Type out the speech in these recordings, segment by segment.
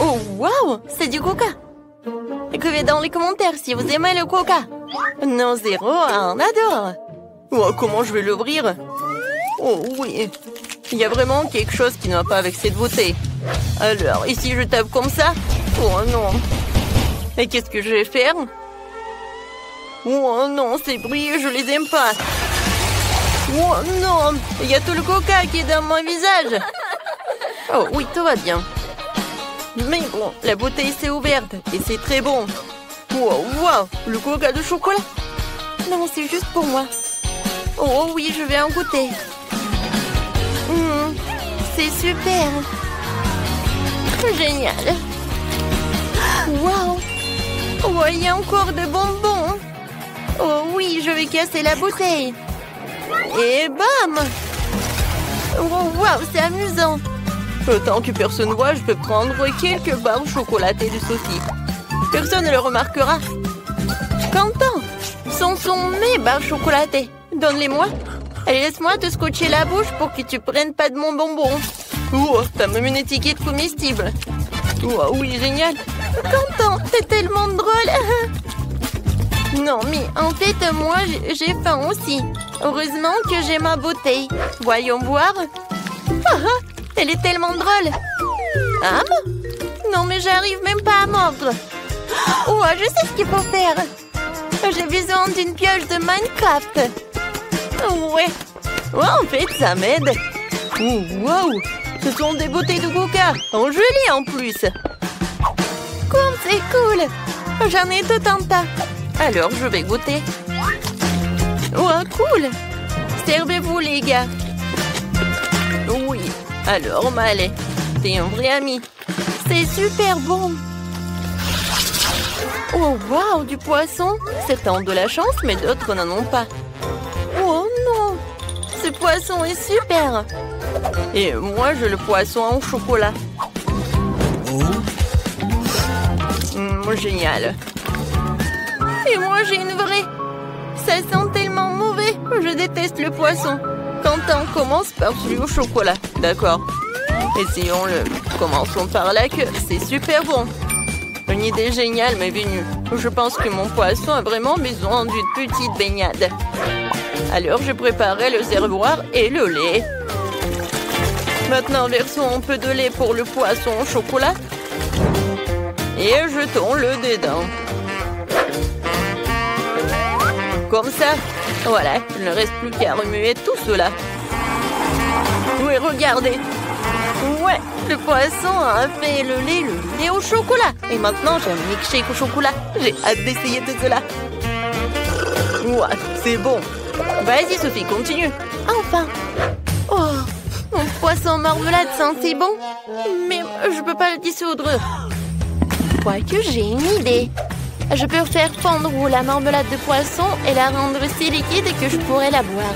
Oh, waouh, c'est du coca. Écrivez dans les commentaires si vous aimez le coca. Non, 0, on adore. Oh, comment je vais l'ouvrir? Oh oui, il y a vraiment quelque chose qui ne va pas avec cette bouteille. Alors, ici je tape comme ça? Oh non. Et qu'est-ce que je vais faire? Oh non, ces bruits, je les aime pas. Oh non, il y a tout le coca qui est dans mon visage. Oh oui, tout va bien. Mais bon, la bouteille s'est ouverte et c'est très bon. Wow, wow, le coca de chocolat. Non, c'est juste pour moi. Oh oui, je vais en goûter. C'est super. Génial. Wow. Oh, il y a encore de bonbons. Oh oui, je vais casser la bouteille. Et bam. Oh wow, c'est amusant. Tant que personne ne voit, je peux prendre quelques barres chocolatées de Sophie. Personne ne le remarquera. Quentin, ce sont mes barres chocolatées. Donne-les-moi. Allez, laisse-moi te scotcher la bouche pour que tu prennes pas de mon bonbon. Oh, t'as même une étiquette comestible. Oh, oui, génial. Quentin, t'es tellement drôle. Non, mais en fait, moi, j'ai faim aussi. Heureusement que j'ai ma bouteille. Voyons voir. Elle est tellement drôle. Non, mais j'arrive même pas à mordre. Oh, je sais ce qu'il faut faire. J'ai besoin d'une pioche de Minecraft. Ouais. Oh, en fait, ça m'aide. Oh, wow. Ce sont des bouteilles de coca. En gelée, en plus. Comme c'est cool. J'en ai tout un tas. Alors, je vais goûter. Oh, cool. Servez-vous, les gars. Oui. Alors, Malé, t'es un vrai ami. C'est super bon. Oh, waouh, du poisson. Certains ont de la chance, mais d'autres n'en ont pas. Oh non, ce poisson est super. Et moi, j'ai le poisson en chocolat. Génial. Et moi, j'ai une vraie. Ça sent tellement mauvais. Je déteste le poisson. Quentin, commence par celui au chocolat. D'accord. Essayons-le. Commençons par la queue. C'est super bon. Une idée géniale m'est venue. Je pense que mon poisson a vraiment besoin d'une petite baignade. Alors, je préparais le réservoir et le lait. Maintenant, versons un peu de lait pour le poisson au chocolat. Et jetons-le dedans. Comme ça. Voilà, il ne reste plus qu'à remuer tout cela. Oui, regardez. Ouais, le poisson a fait le lait au chocolat. Et maintenant, j'ai un milkshake au chocolat. J'ai hâte d'essayer tout cela. Ouais, c'est bon. Vas-y, Sophie, continue. Enfin. Oh, mon poisson marmelade sent si bon. Mais je peux pas le dissoudre. Quoique, j'ai une idée. Je peux faire fondre la marmelade de poisson et la rendre si liquide que je pourrais la boire.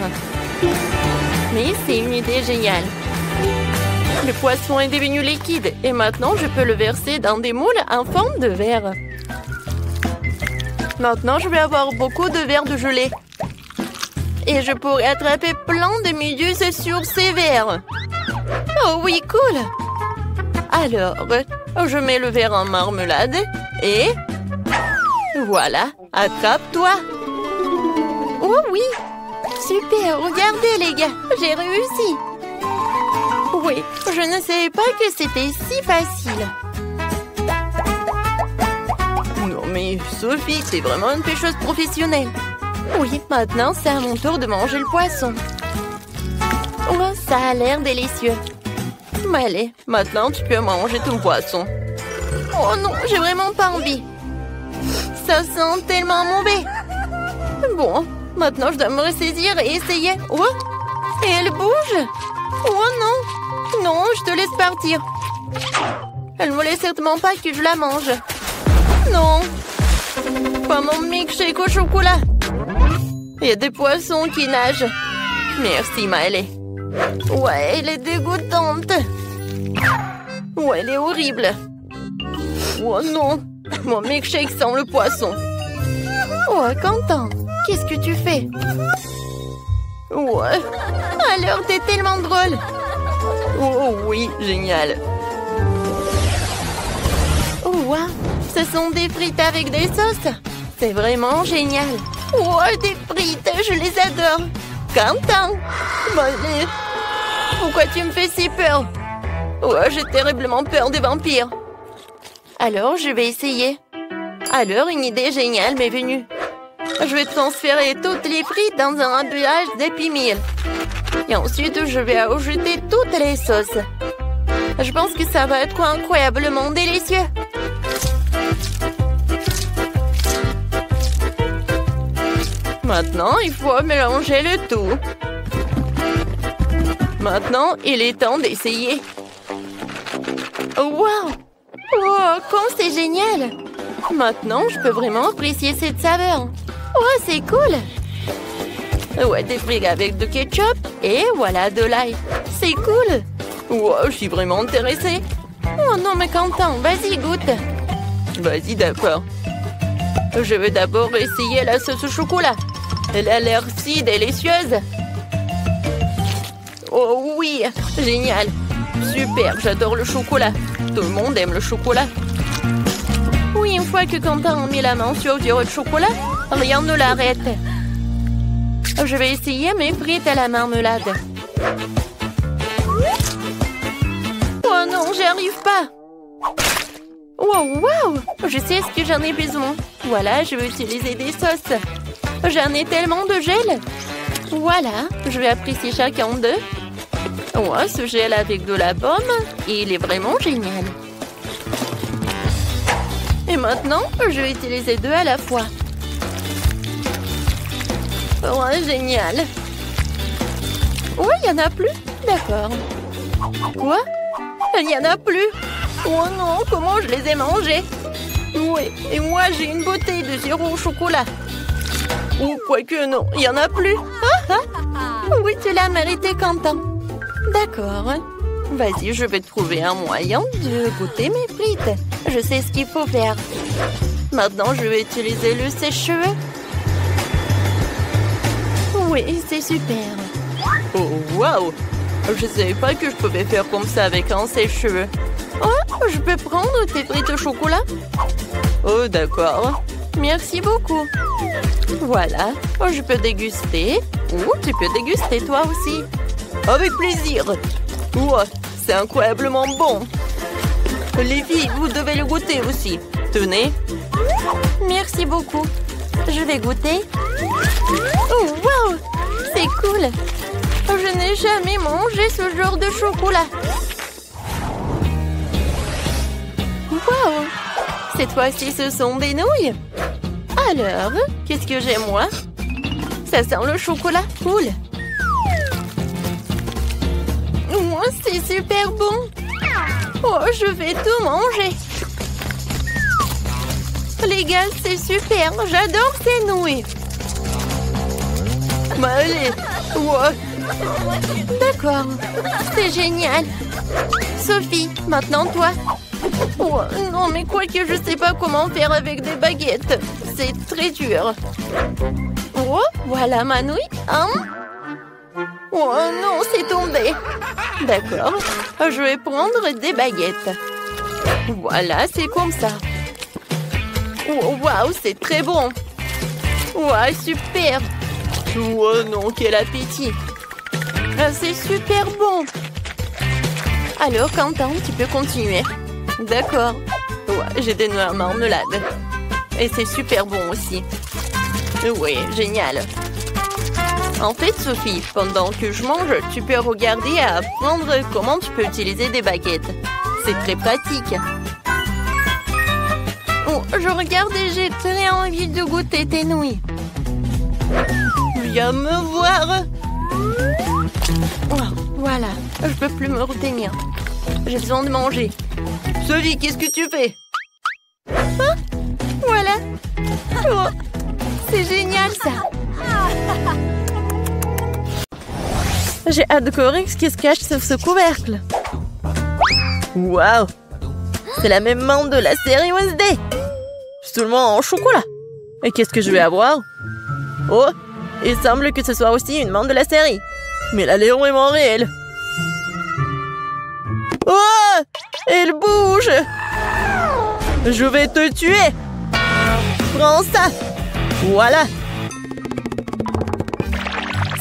Mais c'est une idée géniale. Le poisson est devenu liquide et maintenant je peux le verser dans des moules en forme de verre. Maintenant, je vais avoir beaucoup de verres de gelée. Et je pourrais attraper plein de méduses sur ces verres. Oh oui, cool! Alors, je mets le verre en marmelade et... Voilà, attrape-toi. Oh oui, super, regardez les gars, j'ai réussi. Oui, je ne savais pas que c'était si facile. Non mais Sophie, t'es vraiment une pêcheuse professionnelle. Oui, maintenant c'est à mon tour de manger le poisson. Oh, ça a l'air délicieux. Mais allez, maintenant tu peux manger ton poisson. Oh non, j'ai vraiment pas envie. Ça sent tellement mauvais. Bon, maintenant je dois me ressaisir et essayer. Oh, et elle bouge. Oh non, non, je te laisse partir. Elle ne me laisse certainement pas que je la mange. Non, pas mon milkshake au chocolat. Il y a des poissons qui nagent. Merci, Maëlle. Ouais, elle est dégoûtante. Ouais, elle est horrible. Oh non, mon milkshake sent le poisson. Oh, Quentin, qu'est-ce que tu fais? Ouais, alors t'es tellement drôle. Oh oui, génial. Ce sont des frites avec des sauces. C'est vraiment génial. Oh, des frites, je les adore. Quentin, allez. Pourquoi tu me fais si peur? Oh, j'ai terriblement peur des vampires. Alors, je vais essayer. Alors, une idée géniale m'est venue. Je vais transférer toutes les frites dans un emballage d'Happy Meal. Et ensuite, je vais ajouter toutes les sauces. Je pense que ça va être incroyablement délicieux. Maintenant, il faut mélanger le tout. Maintenant, il est temps d'essayer. Wow! Oh, comme c'est génial! Maintenant, je peux vraiment apprécier cette saveur. Oh, c'est cool! Ouais, des frites avec du ketchup et voilà de l'ail. C'est cool! Wow, je suis vraiment intéressée. Oh non, mais Quentin, vas-y, goûte. Vas-y, d'accord. Je vais d'abord essayer la sauce au chocolat. Elle a l'air si délicieuse. Oh oui, génial. Super, j'adore le chocolat. Tout le monde aime le chocolat. Oui, une fois que Quentin a mis la main sur du chocolat, rien ne l'arrête. Je vais essayer mes frites à la marmelade. Oh non, j'y arrive pas. Wow, wow, je sais ce que j'en ai besoin. Voilà, je vais utiliser des sauces. J'en ai tellement de gel. Voilà, je vais apprécier chacun d'eux. Ouais, ce gel avec de la pomme, il est vraiment génial. Et maintenant, je vais utiliser deux à la fois. Ouais, génial. Ouais, il n'y en a plus. D'accord. Quoi? Il n'y en a plus. Oh non, comment je les ai mangés? Oui, et moi j'ai une bouteille de sirop au chocolat. Ou quoique non, il n'y en a plus. Ah, ah. Oui, tu l'as mérité, Quentin. D'accord. Vas-y, je vais trouver un moyen de goûter mes frites. Je sais ce qu'il faut faire. Maintenant, je vais utiliser le sèche-cheveux. Oui, c'est super. Oh, waouh! Je ne savais pas que je pouvais faire comme ça avec un sèche-cheveux. Oh, je peux prendre tes frites au chocolat? Oh, d'accord. Merci beaucoup. Voilà, je peux déguster. Ou tu peux déguster toi aussi. Avec plaisir. Wow, c'est incroyablement bon. Les filles, vous devez le goûter aussi. Tenez. Merci beaucoup. Je vais goûter. Oh, wow! C'est cool. Je n'ai jamais mangé ce genre de chocolat. Wow! Cette fois-ci, ce sont des nouilles. Alors, qu'est-ce que j'ai, moi? Ça sent le chocolat. Cool. Moi, c'est super bon. Oh, je vais tout manger. Les gars, c'est super. J'adore ces nouilles. Bah, allez. Ouais. D'accord. C'est génial. Sophie, maintenant toi. Oh, non, mais quoi que je sais pas comment faire avec des baguettes. C'est très dur. Oh, voilà ma nouille. Hein? Oh non, c'est tombé. D'accord. Je vais prendre des baguettes. Voilà, c'est comme ça. Oh, waouh, c'est très bon. Waouh, super. Oh non, quel appétit. C'est super bon. Alors, Quentin, tu peux continuer. D'accord. Ouais, j'ai des noix à marmelade. Et c'est super bon aussi. Oui, génial. En fait, Sophie, pendant que je mange, tu peux regarder et apprendre comment tu peux utiliser des baguettes. C'est très pratique. Oh, je regarde et j'ai très envie de goûter tes nouilles. Viens me voir. Oh, voilà, je peux plus me retenir. J'ai besoin de manger. Sophie, qu'est-ce que tu fais? Ah, voilà. Oh, c'est génial ça. J'ai hâte de découvrir ce qui se cache sous ce couvercle. Waouh! C'est la même menthe de la série Wednesday. Seulement en chocolat. Et qu'est-ce que je vais avoir? Oh! Il semble que ce soit aussi une menthe de la série. Mais elle est vraiment réelle. Oh! Elle bouge! Je vais te tuer. Prends ça. Voilà.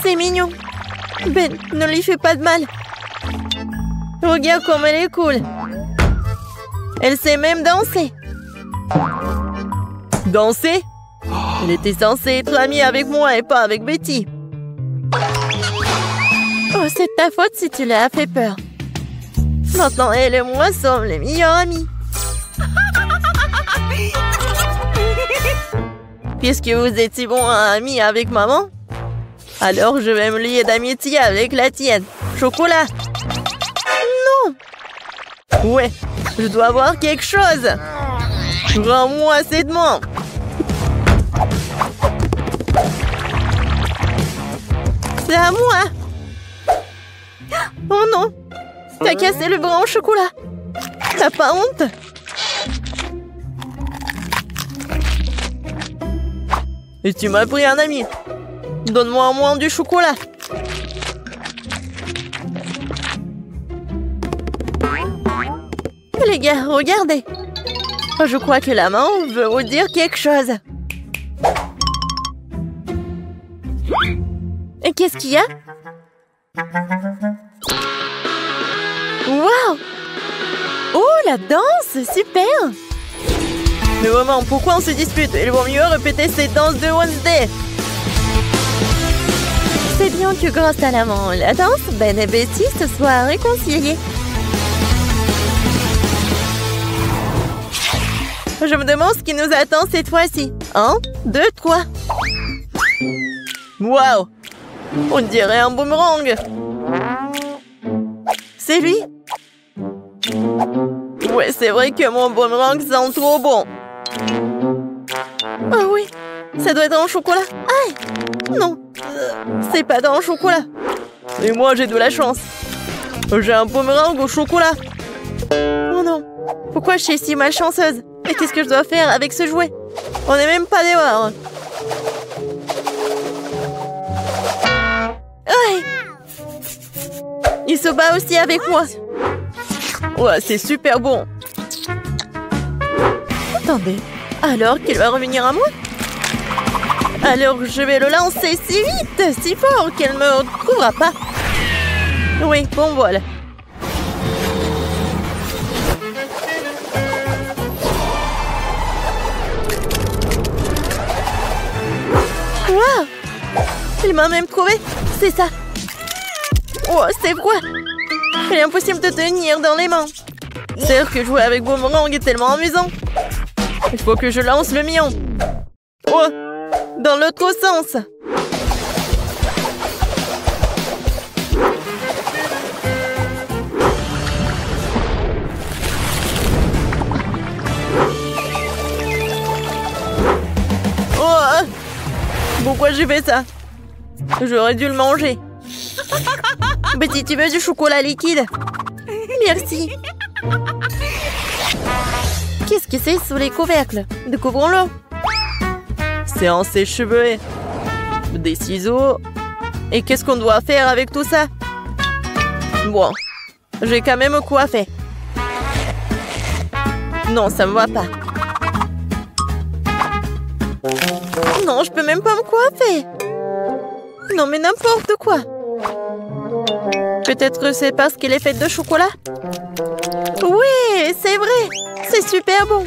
C'est mignon. Ben, ne lui fais pas de mal. Regarde comme elle est cool. Elle sait même danser. Danser? Elle était censée être amie avec moi et pas avec Betty. Oh, c'est ta faute si tu l'as fait peur. Maintenant, elle et moi sommes les meilleurs amis. Puisque vous êtes si bons amis avec maman, alors je vais me lier d'amitié avec la tienne. Chocolat. Non. Ouais, je dois avoir quelque chose. Rends-moi cette main. C'est à moi. Oh non. T'as cassé le bras en chocolat. T'as pas honte? Et tu m'as pris un ami. Donne-moi au moins du chocolat. Les gars, regardez. Je crois que la main veut vous dire quelque chose. Et qu'est-ce qu'il y a? Waouh! Oh, la danse! Super! Mais vraiment, pourquoi on se dispute? Il vaut mieux répéter cette danse de Wednesday. C'est bien que grâce à la danse, Ben et Betty se soient réconciliés. Je me demande ce qui nous attend cette fois-ci. 1, 2, 3. Waouh! On dirait un boomerang. C'est lui? Ouais, c'est vrai que mon boomerang sent trop bon. Ah oui, ça doit être en chocolat. Aïe! Non, c'est pas dans le chocolat. Et moi, j'ai de la chance. J'ai un boomerang au chocolat. Oh non, pourquoi je suis si malchanceuse? Et qu'est-ce que je dois faire avec ce jouet? On n'est même pas dehors. Aïe! Il se bat aussi avec moi. Ouais, c'est super bon. Attendez, alors qu'il va revenir à moi? Alors je vais le lancer si vite, si fort qu'elle ne me retrouvera pas. Oui, bon voilà. Waouh! Il m'a même trouvé. C'est ça. Oh, c'est froid. Il est impossible de tenir dans les mains. C'est sûr que jouer avec boomerang est tellement amusant. Il faut que je lance le mien. Oh! Dans l'autre sens. Oh! Pourquoi j'ai fait ça? J'aurais dû le manger. Betty, tu veux du chocolat liquide? Merci. Qu'est-ce que c'est sous les couvercles? Découvrons-le. C'est un sèche-cheveux. Des ciseaux. Et qu'est-ce qu'on doit faire avec tout ça? Bon, j'ai quand même coiffé. Non, ça me va pas. Non, je peux même pas me coiffer. Non, mais n'importe quoi. Peut-être c'est parce qu'elle est faite de chocolat? Oui, c'est vrai. C'est super bon.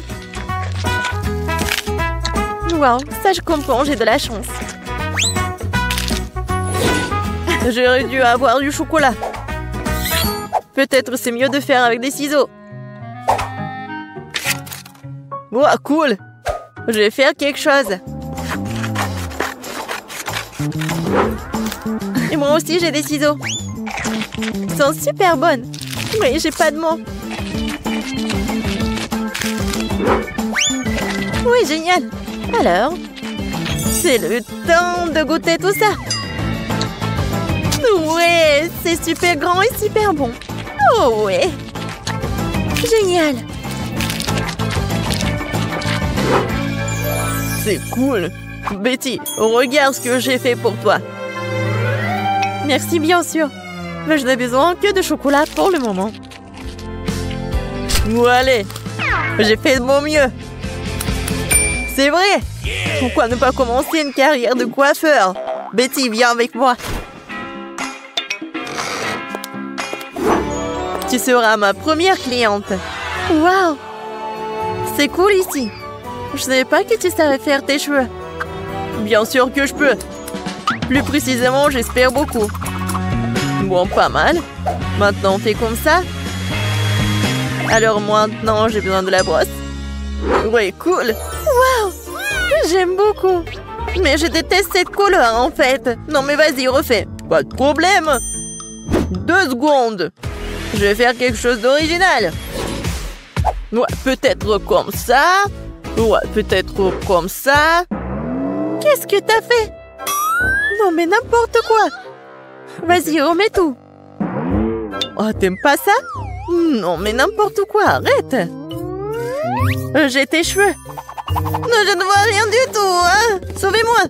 Wow, ça je comprends, j'ai de la chance. J'aurais dû avoir du chocolat. Peut-être c'est mieux de faire avec des ciseaux. Wow, cool. Je vais faire quelque chose. Et moi aussi j'ai des ciseaux. Ils sont super bonnes. Mais j'ai pas de mots. Oui, génial. Alors, c'est le temps de goûter tout ça. Ouais, c'est super grand et super bon. Oh ouais. Génial. C'est cool. Betty, regarde ce que j'ai fait pour toi. Merci, bien sûr. Mais je n'ai besoin que de chocolat pour le moment. Allez, J'ai fait de mon mieux. C'est vrai. Pourquoi ne pas commencer une carrière de coiffeur? Betty, viens avec moi. Tu seras ma première cliente. Waouh! C'est cool ici. Je savais pas que tu savais faire tes cheveux. Bien sûr que je peux. Plus précisément, j'espère beaucoup. Bon, pas mal. Maintenant, on fait comme ça. Alors maintenant, j'ai besoin de la brosse. Ouais, cool. Waouh! J'aime beaucoup. Mais je déteste cette couleur, en fait. Non, mais vas-y, refais. Pas de problème. 2 secondes. Je vais faire quelque chose d'original. Ouais, peut-être comme ça. Ouais, peut-être comme ça. Qu'est-ce que t'as fait? Non, mais n'importe quoi. Vas-y, remets tout. Oh, t'aimes pas ça? Non, mais n'importe quoi, arrête. J'ai tes cheveux. Non, je ne vois rien du tout, hein. Sauvez-moi.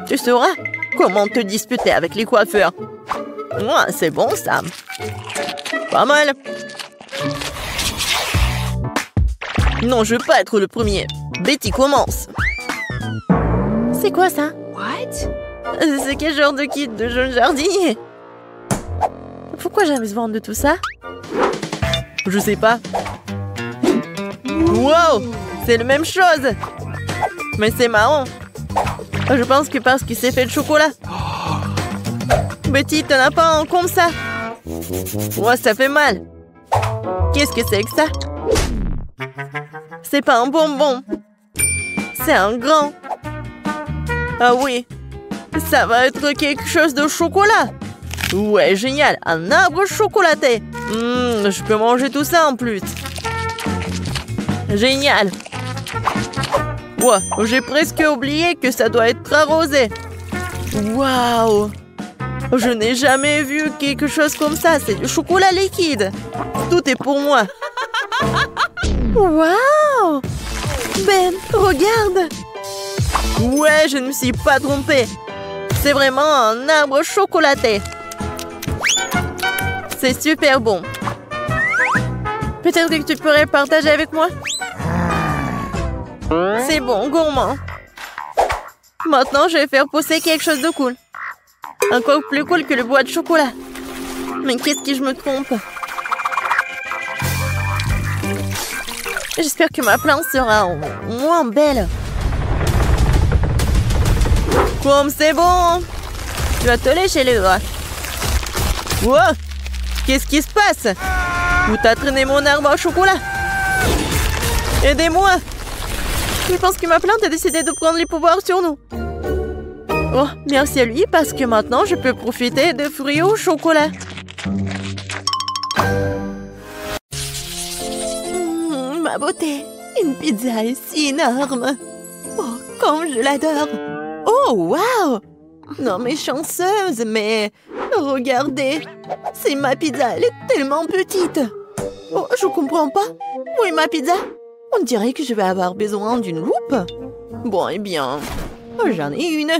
Tu sauras comment te disputer avec les coiffeurs. Ouais, c'est bon, ça. Pas mal. Non, je veux pas être le premier. Betty, commence. C'est quoi ça? What? C'est quel genre de kit de jeune jardinier? Pourquoi j'ai besoin de tout ça? Je sais pas. Wow! C'est la même chose! Mais c'est marrant. Je pense que parce qu'il s'est fait de chocolat. Betty, t'en as pas un comme ça? Ouais, ça fait mal. Qu'est-ce que c'est que ça? C'est pas un bonbon. C'est un grand. Ah oui. Ça va être quelque chose de chocolat. Ouais, génial. Un arbre chocolaté. Je peux manger tout ça en plus. Génial. Ouais, j'ai presque oublié que ça doit être arrosé. Waouh. Je n'ai jamais vu quelque chose comme ça. C'est du chocolat liquide. Tout est pour moi. Waouh. Ben, regarde. Ouais, je ne me suis pas trompée. C'est vraiment un arbre chocolaté. C'est super bon. Peut-être que tu pourrais partager avec moi? C'est bon, gourmand. Maintenant, je vais faire pousser quelque chose de cool. Encore plus cool que le bois de chocolat. Mais qu'est-ce que je me trompe? J'espère que ma plante sera moins belle. Comme c'est bon. Tu vas te lécher les doigts. Wow. Qu'est-ce qui se passe? Où t'as traîné mon arbre au chocolat? Aidez-moi. Je pense que ma plante a décidé de prendre les pouvoirs sur nous. Oh, merci à lui parce que maintenant je peux profiter de fruits au chocolat. Ma beauté, une pizza est si énorme. Oh, comme je l'adore. Oh, waouh! Non mais chanceuse, mais regardez, c'est ma pizza, elle est tellement petite. Oh, je comprends pas. Où est ma pizza? On dirait que je vais avoir besoin d'une loupe. Bon, eh bien, j'en ai une.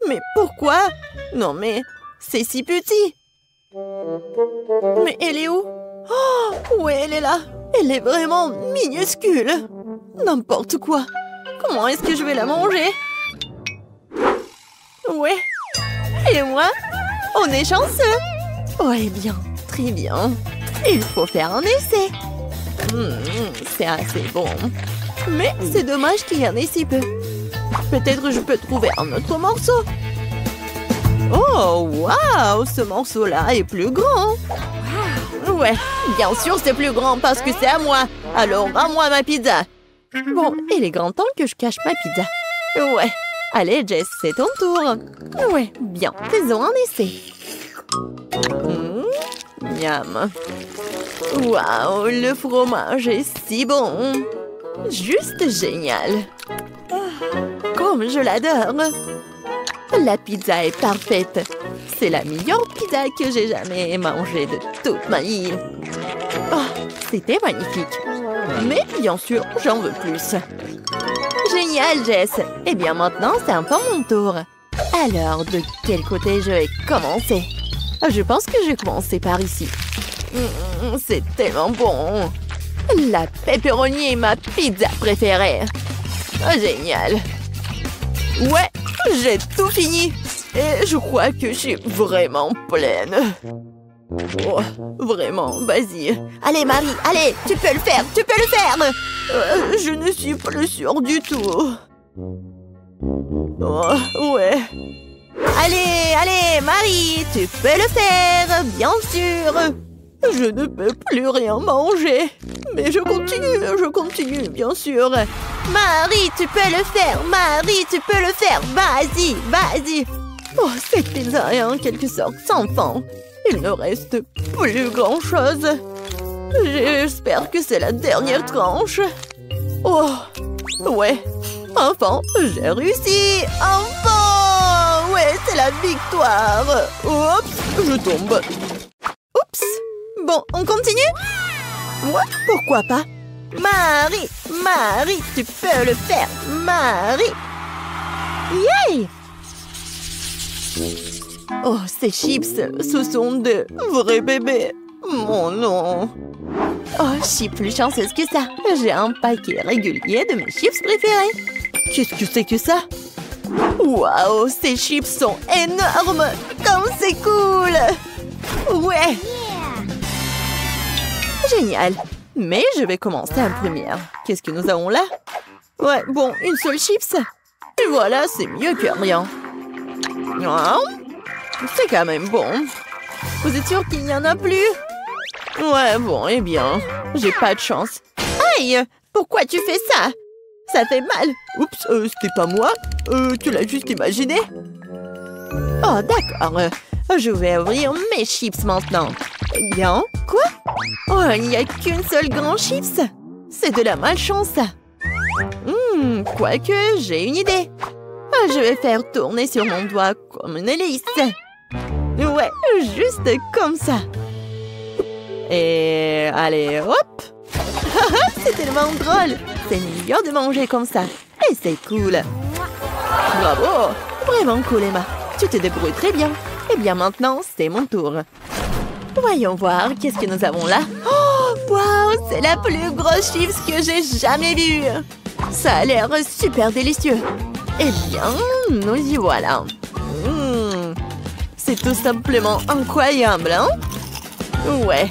Mais pourquoi? Non mais, c'est si petit. Mais elle est où? Oh, ouais, elle est là. Elle est vraiment minuscule. N'importe quoi. Comment est-ce que je vais la manger? Ouais. Et moi, on est chanceux. Oh, eh bien, très bien. Il faut faire un essai. C'est assez bon. Mais c'est dommage qu'il y en ait si peu. Peut-être je peux trouver un autre morceau. Oh, waouh! Ce morceau-là est plus grand. Ouais, bien sûr c'est plus grand parce que c'est à moi. Alors, à moi ma pizza. Bon, il est grand temps que je cache ma pizza. Ouais. Allez, Jess, c'est ton tour. Ouais, bien, faisons un essai. Miam. Waouh, le fromage est si bon. Juste génial. Comme je l'adore. La pizza est parfaite. C'est la meilleure pizza que j'ai jamais mangée de toute ma vie. Oh, c'était magnifique. Mais bien sûr, j'en veux plus. Génial, Jess. Eh bien, maintenant, c'est un peu mon tour. Alors, de quel côté je vais commencer? Je pense que je vais commencer par ici. C'est tellement bon. La pepperoni est ma pizza préférée. Oh, génial. Ouais, j'ai tout fini. Et je crois que je suis vraiment pleine. Oh, vraiment, vas-y. Allez, Marie, allez, tu peux le faire, tu peux le faire. Je ne suis plus sûre du tout. Oh, ouais. Allez, allez, Marie, tu peux le faire, bien sûr. Je ne peux plus rien manger. Mais je continue, bien sûr. Marie, tu peux le faire, Marie, tu peux le faire. Vas-y, vas-y. Oh, cette pizza est en quelque sorte sans fin. Il ne reste plus grand-chose. J'espère que c'est la dernière tranche. Oh, ouais. Enfin, j'ai réussi. Enfin. Ouais, c'est la victoire. Oups, je tombe. Oups. Bon, on continue? Ouais, pourquoi pas? Marie, Marie, tu peux le faire. Marie. Yay! Oh, ces chips, ce sont de vrais bébés. Mon non. Oh, je suis plus chanceuse que ça. J'ai un paquet régulier de mes chips préférés. Qu'est-ce que c'est que ça? Waouh, ces chips sont énormes. Comme c'est cool. Ouais. Génial. Mais je vais commencer en première. Qu'est-ce que nous avons là? Ouais, bon, une seule chips. Et voilà, c'est mieux que rien. Oh, c'est quand même bon. Vous êtes sûr qu'il n'y en a plus? Ouais, bon, eh bien, j'ai pas de chance. Aïe! Pourquoi tu fais ça? Ça fait mal. Oups, c'était pas moi. Tu l'as juste imaginé. Oh, d'accord. Je vais ouvrir mes chips maintenant. Eh bien, quoi? Oh, il n'y a qu'une seule grande chips. C'est de la malchance. Quoique, j'ai une idée. Je vais faire tourner sur mon doigt comme une hélice. Ouais, juste comme ça. Et allez, hop. C'est tellement drôle. C'est meilleur de manger comme ça. Et c'est cool. Bravo. Vraiment cool, Emma. Tu te débrouilles très bien. Eh bien, maintenant, c'est mon tour. Voyons voir, qu'est-ce que nous avons là? Oh, waouh, c'est la plus grosse chips que j'ai jamais vue. Ça a l'air super délicieux. Eh bien, nous y voilà. C'est tout simplement incroyable, hein? Ouais,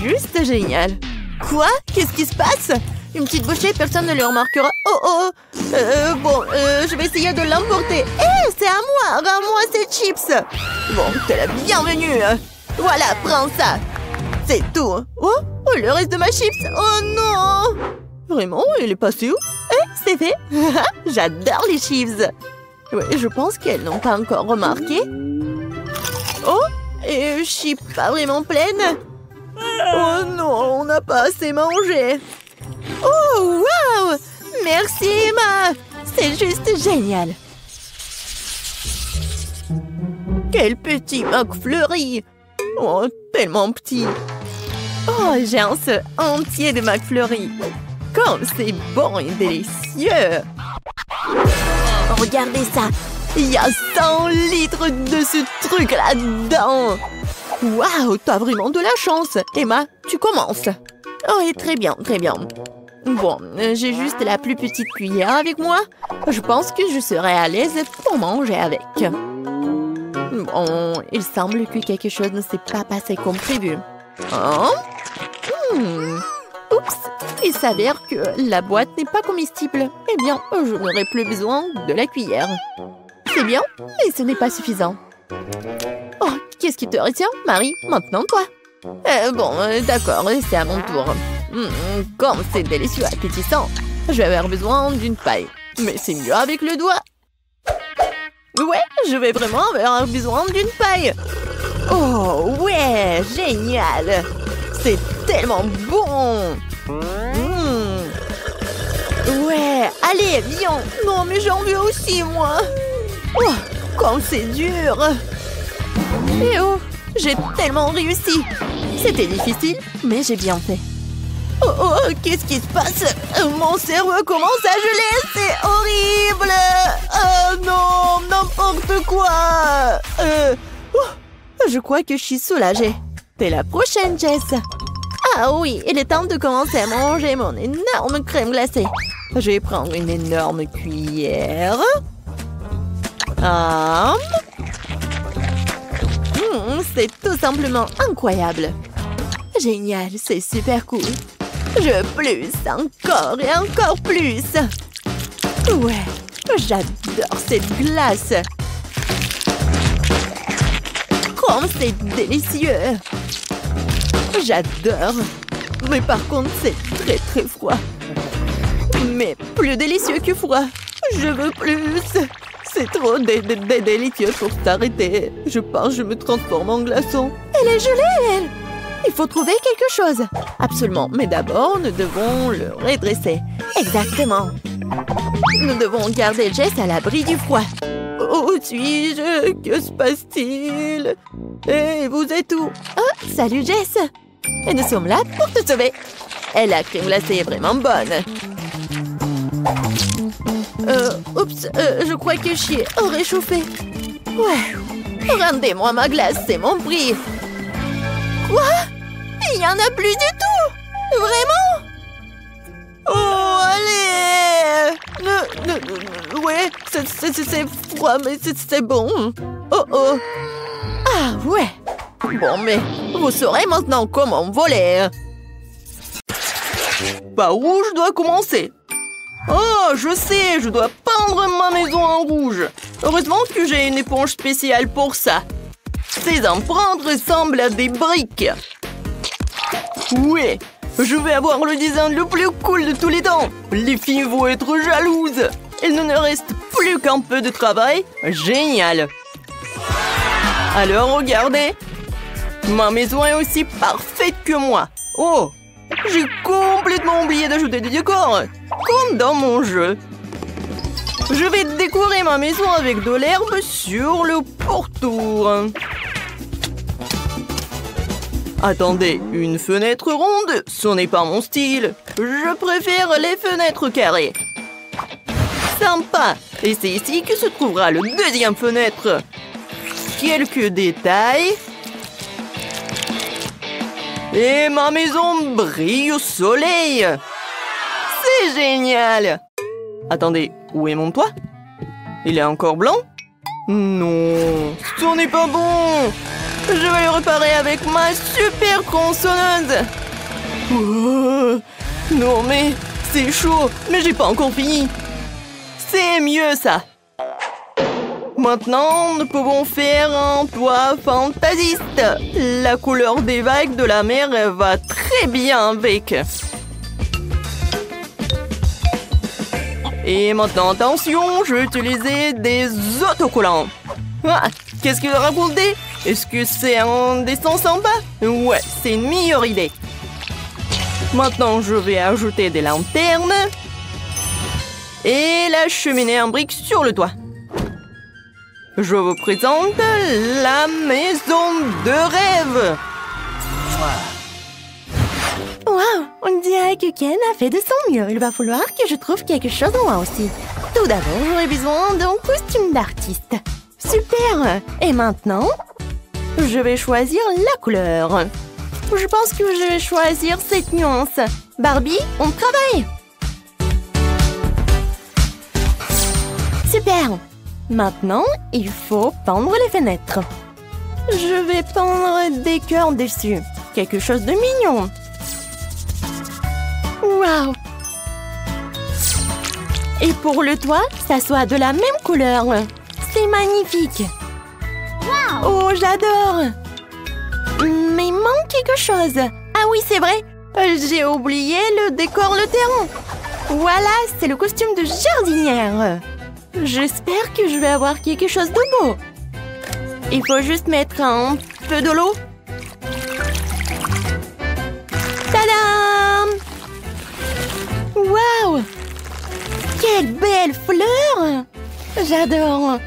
juste génial. Quoi? Qu'est-ce qui se passe? Une petite bouchée, personne ne le remarquera. Oh! Bon, je vais essayer de l'emporter. Hé, c'est à moi! Rends-moi ces chips! Bon, t'es la bienvenue. Voilà, prends ça. C'est tout. Oh, le reste de ma chips. Oh non! Vraiment, il est passé où? C'est fait. J'adore les chips. Ouais, je pense qu'elles n'ont pas encore remarqué. Oh, et je suis pas vraiment pleine. Oh non, on n'a pas assez mangé. Oh, wow! Merci, Emma. C'est juste génial. Quel petit McFlurry. Oh, tellement petit. Oh, j'ai un seul entier de McFlurry. Comme c'est bon et délicieux. Regardez ça. Il y a 100 litres de ce truc là-dedans. Waouh, t'as vraiment de la chance. Emma, tu commences. Oh, et très bien, très bien. Bon, j'ai juste la plus petite cuillère avec moi. Je pense que je serai à l'aise pour manger avec. Bon, il semble que quelque chose ne s'est pas passé comme prévu. Hein? Oups, il s'avère que la boîte n'est pas comestible. Eh bien, je n'aurai plus besoin de la cuillère. C'est bien, mais ce n'est pas suffisant. Oh, qu'est-ce qui te retient, Marie? Maintenant, toi. Bon, d'accord, c'est à mon tour. Comme c'est délicieux, appétissant. Je vais avoir besoin d'une paille. Mais c'est mieux avec le doigt. Ouais, je vais vraiment avoir besoin d'une paille. Oh, ouais, génial. C'est tellement bon. Ouais, allez, viens. Non, mais j'en veux aussi, moi. Oh, comme c'est dur. Et oh, j'ai tellement réussi. C'était difficile, mais j'ai bien fait. Oh, qu'est-ce qui se passe? Mon cerveau commence à geler, c'est horrible. Oh non, n'importe quoi. Je crois que je suis soulagée. T'es la prochaine, Jess. Ah oui, il est temps de commencer à manger mon énorme crème glacée. Je vais prendre une énorme cuillère. C'est tout simplement incroyable. Génial, c'est super cool. Je veux plus, encore et encore plus. Ouais, j'adore cette glace. Oh, c'est délicieux. J'adore. Mais par contre, c'est très très froid. Mais plus délicieux que froid. Je veux plus. C'est trop délicieux pour s'arrêter. Je pense que je me transforme en glaçon. Elle est gelée, elle. Il faut trouver quelque chose. Absolument. Mais d'abord, nous devons le redresser. Exactement. Nous devons garder Jess à l'abri du froid. Où suis-je? Que se passe-t-il? Et vous êtes où? Oh, salut Jess. Et nous sommes là pour te sauver. Et la crème glacée est vraiment bonne. Oups, je crois que j'y ai réchauffé. Ouais. Rendez-moi ma glace, c'est mon prix. Quoi? Il n'y en a plus du tout? Vraiment? Oh, allez! Ouais, c'est froid, mais c'est bon. Oh, oh. Ah, ouais. Bon, mais vous saurez maintenant comment voler. Par où je dois commencer? Oh, je sais, je dois peindre ma maison en rouge. Heureusement que j'ai une éponge spéciale pour ça. Ces empreintes ressemblent à des briques. Oui, je vais avoir le design le plus cool de tous les temps. Les filles vont être jalouses. Il ne nous reste plus qu'un peu de travail. Génial. Alors, regardez. Ma maison est aussi parfaite que moi. Oh, j'ai complètement oublié d'ajouter des décors. Comme dans mon jeu. Je vais décorer ma maison avec de l'herbe sur le pourtour. Attendez, une fenêtre ronde, ce n'est pas mon style. Je préfère les fenêtres carrées. Sympa. Et c'est ici que se trouvera le deuxième fenêtre. Quelques détails. Et ma maison brille au soleil. C'est génial. Attendez, où est mon toit? Il est encore blanc? Non, ce n'est pas bon. Je vais le réparer avec ma super tronçonneuse. Oh, non mais, c'est chaud, mais j'ai pas encore fini. C'est mieux ça. Maintenant, nous pouvons faire un toit fantasiste. La couleur des vagues de la mer va très bien avec. Et maintenant, attention, je vais utiliser des autocollants. Ah, qu'est-ce qu'il a raconté? Est-ce que c'est un dessin sympa? Ouais, c'est une meilleure idée. Maintenant, je vais ajouter des lanternes. Et la cheminée en briques sur le toit. Je vous présente la maison de rêve. Waouh, on dirait que Ken a fait de son mieux. Il va falloir que je trouve quelque chose en moi aussi. Tout d'abord, j'aurai besoin d'un costume d'artiste. Super. Et maintenant, je vais choisir la couleur. Je pense que je vais choisir cette nuance. Barbie, on travaille. Super. Maintenant, il faut peindre les fenêtres. Je vais peindre des cœurs dessus. Quelque chose de mignon. Waouh! Et pour le toit, ça soit de la même couleur. C'est magnifique. Wow. Oh, j'adore. Mais il manque quelque chose. Ah oui, c'est vrai. J'ai oublié le décor, le terrain. Voilà, c'est le costume de jardinière. J'espère que je vais avoir quelque chose de beau. Il faut juste mettre un peu de l'eau. Tadam! Waouh! Quelle belle fleur! J'adore!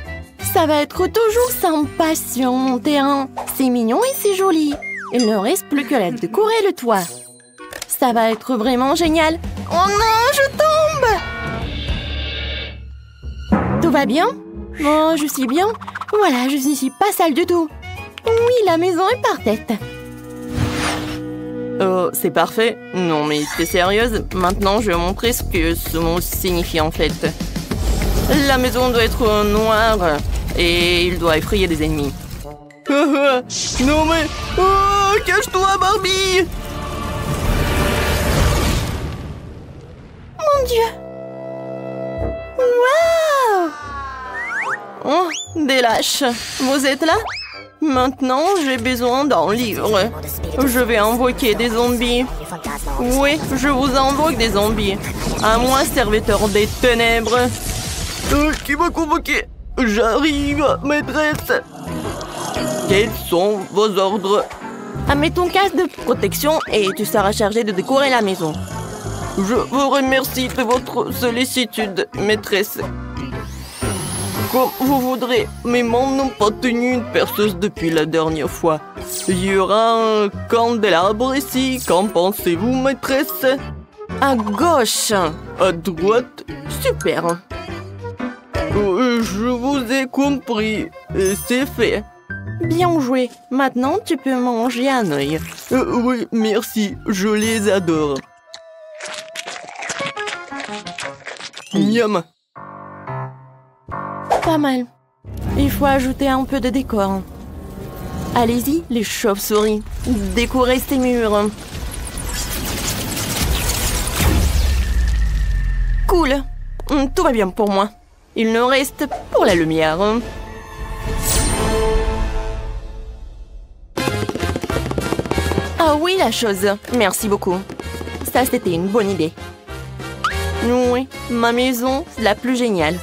Ça va être toujours sympa sur mon terrain. C'est mignon et c'est joli. Il ne reste plus que à décorer le toit. Ça va être vraiment génial. Oh non, je tombe! Tout va bien? Oh, je suis bien. Voilà, je ne suis pas sale du tout. Oui, la maison est parfaite. C'est parfait. Non, mais t'es sérieuse? Maintenant, je vais montrer ce que ce mot signifie en fait. La maison doit être noire et il doit effrayer des ennemis. Non mais... Oh, cache-toi, Barbie! Mon Dieu! Waouh! Oh, des lâches. Vous êtes là? Maintenant, j'ai besoin d'un livre. Je vais invoquer des zombies. Oui, je vous invoque des zombies. À moi, serviteur des ténèbres. Qui m'a convoqué? J'arrive, maîtresse. Quels sont vos ordres? Mets ton casque de protection et tu seras chargé de décorer la maison. Je vous remercie de votre sollicitude, maîtresse. Comme vous voudrez, mes mains n'ont pas tenu une perceuse depuis la dernière fois. Il y aura un candélabre ici. Qu'en pensez-vous, maîtresse? À gauche. À droite. Super. Je vous ai compris. C'est fait. Bien joué. Maintenant, tu peux manger un œil. Oui, merci. Je les adore. Miam. Pas mal. Il faut ajouter un peu de décor. Allez-y, les chauves-souris. Décorez ces murs. Cool. Tout va bien pour moi. Il nous reste pour la lumière. Ah oui, la chose. Merci beaucoup. Ça, c'était une bonne idée. Oui, ma maison, c'est la plus géniale.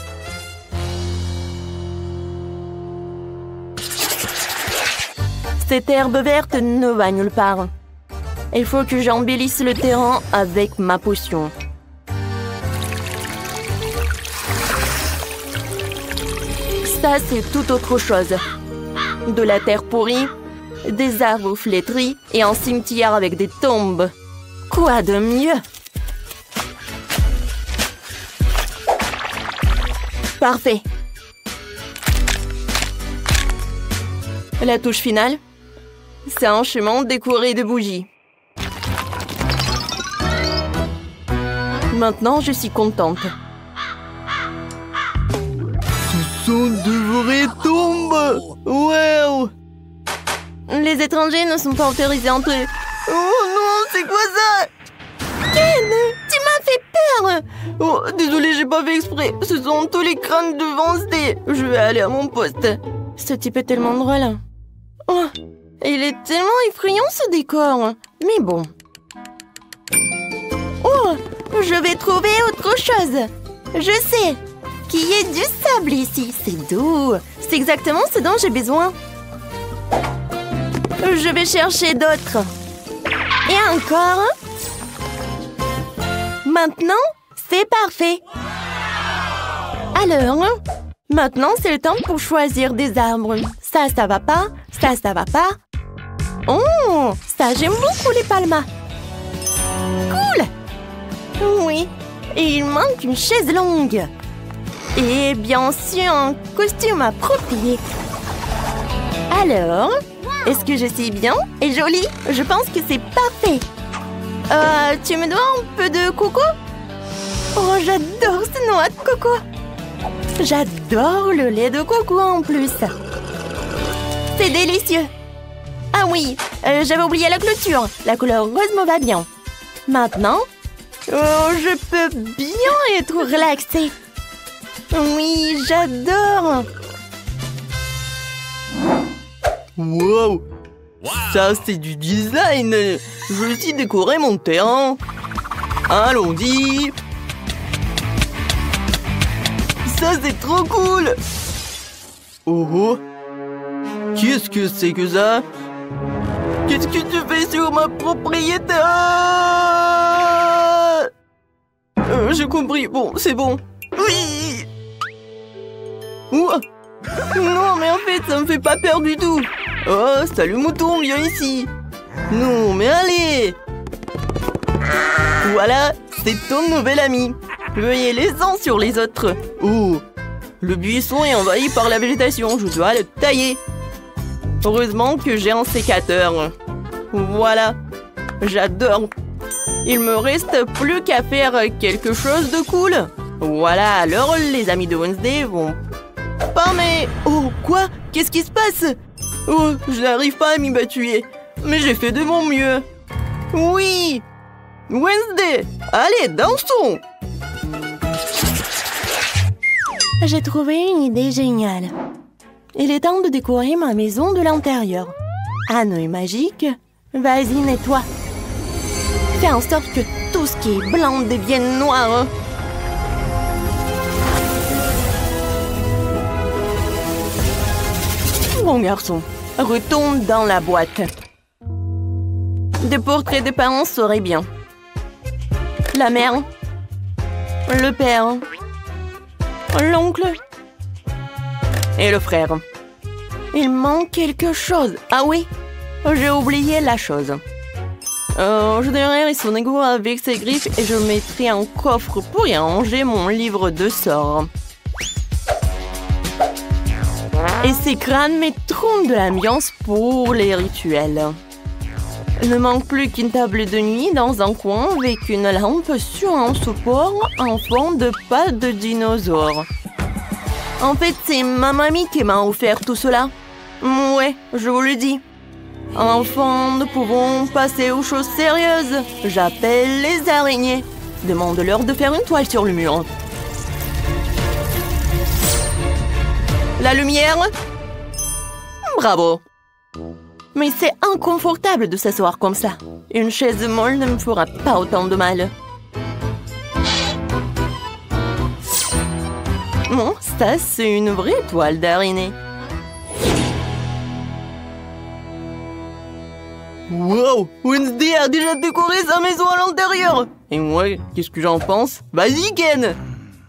Cette herbe verte ne va nulle part. Il faut que j'embellisse le terrain avec ma potion. Ça, c'est tout autre chose. De la terre pourrie, des arbres flétris et un cimetière avec des tombes. Quoi de mieux? Parfait. La touche finale, c'est un chemin décoré de bougies. Maintenant, je suis contente. Ce sont de vraies tombes! Wow! Les étrangers ne sont pas autorisés à entrer. Oh non, c'est quoi ça? Ken, tu m'as fait peur! Oh, désolé, j'ai pas fait exprès. Ce sont tous les crânes de Wednesday. Je vais aller à mon poste. Ce type est tellement drôle. Oh, il est tellement effrayant ce décor. Mais bon. Oh, je vais trouver autre chose. Je sais qu'il y a du sable ici. C'est doux. C'est exactement ce dont j'ai besoin. Je vais chercher d'autres. Et encore. Maintenant, c'est parfait. Alors, maintenant, c'est le temps pour choisir des arbres. Ça va pas. Ça va pas. Oh, ça, j'aime beaucoup les palmas. Cool. Oui, et il manque une chaise longue. Et bien sûr, un costume approprié. Alors, est-ce que je suis bien et jolie? Je pense que c'est parfait. Tu me dois un peu de coco? Oh, j'adore cette noix de coco. J'adore le lait de coco en plus. C'est délicieux. Ah oui, j'avais oublié la clôture. La couleur rose me va bien. Maintenant, je peux bien être relaxée. Oui, j'adore. Wow, ça c'est du design. Je vais aussi décorer mon terrain. Allons-y. Ça c'est trop cool. Oh oh. Qu'est-ce que c'est que ça? Qu'est-ce que tu fais sur ma propriété? J'ai compris. Bon, c'est bon. Oui. Ouah. Non, mais en fait, ça me fait pas peur du tout. Oh, salut mouton, viens ici. Non, mais allez. Voilà, c'est ton nouvel ami. Veuillez les uns sur les autres. Oh, le buisson est envahi par la végétation. Je dois le tailler. Heureusement que j'ai un sécateur. Voilà. J'adore. Il me reste plus qu'à faire quelque chose de cool. Voilà, alors les amis de Wednesday vont... Pas mais... Oh, quoi? Qu'est-ce qui se passe? Oh, je n'arrive pas à m'y battuer. Mais j'ai fait de mon mieux. Oui! Wednesday! Allez, dansons! J'ai trouvé une idée géniale. Il est temps de décorer ma maison de l'intérieur. Anneau magique, vas-y, nettoie. Fais en sorte que tout ce qui est blanc devienne noir. Bon garçon, retourne dans la boîte. Des portraits des parents seraient bien. La mère, le père, l'oncle et le frère. Il manque quelque chose. Ah oui, j'ai oublié la chose. Je derrière son égout avec ses griffes et je mettrai un coffre pour y ranger mon livre de sorts. Et ces crânes mettront de l'ambiance pour les rituels. Il ne manque plus qu'une table de nuit dans un coin avec une lampe sur un support en forme de pattes de dinosaure. En fait, c'est ma mamie qui m'a offert tout cela. Ouais, je vous le dis. Enfin, nous pouvons passer aux choses sérieuses. J'appelle les araignées. Demande-leur de faire une toile sur le mur. La lumière? Bravo! Mais c'est inconfortable de s'asseoir comme ça. Une chaise molle ne me fera pas autant de mal. Bon, ça, c'est une vraie toile d'araignée. Wow! Wednesday a déjà décoré sa maison à l'intérieur! Et moi, qu'est-ce que j'en pense? Vas-y, Ken!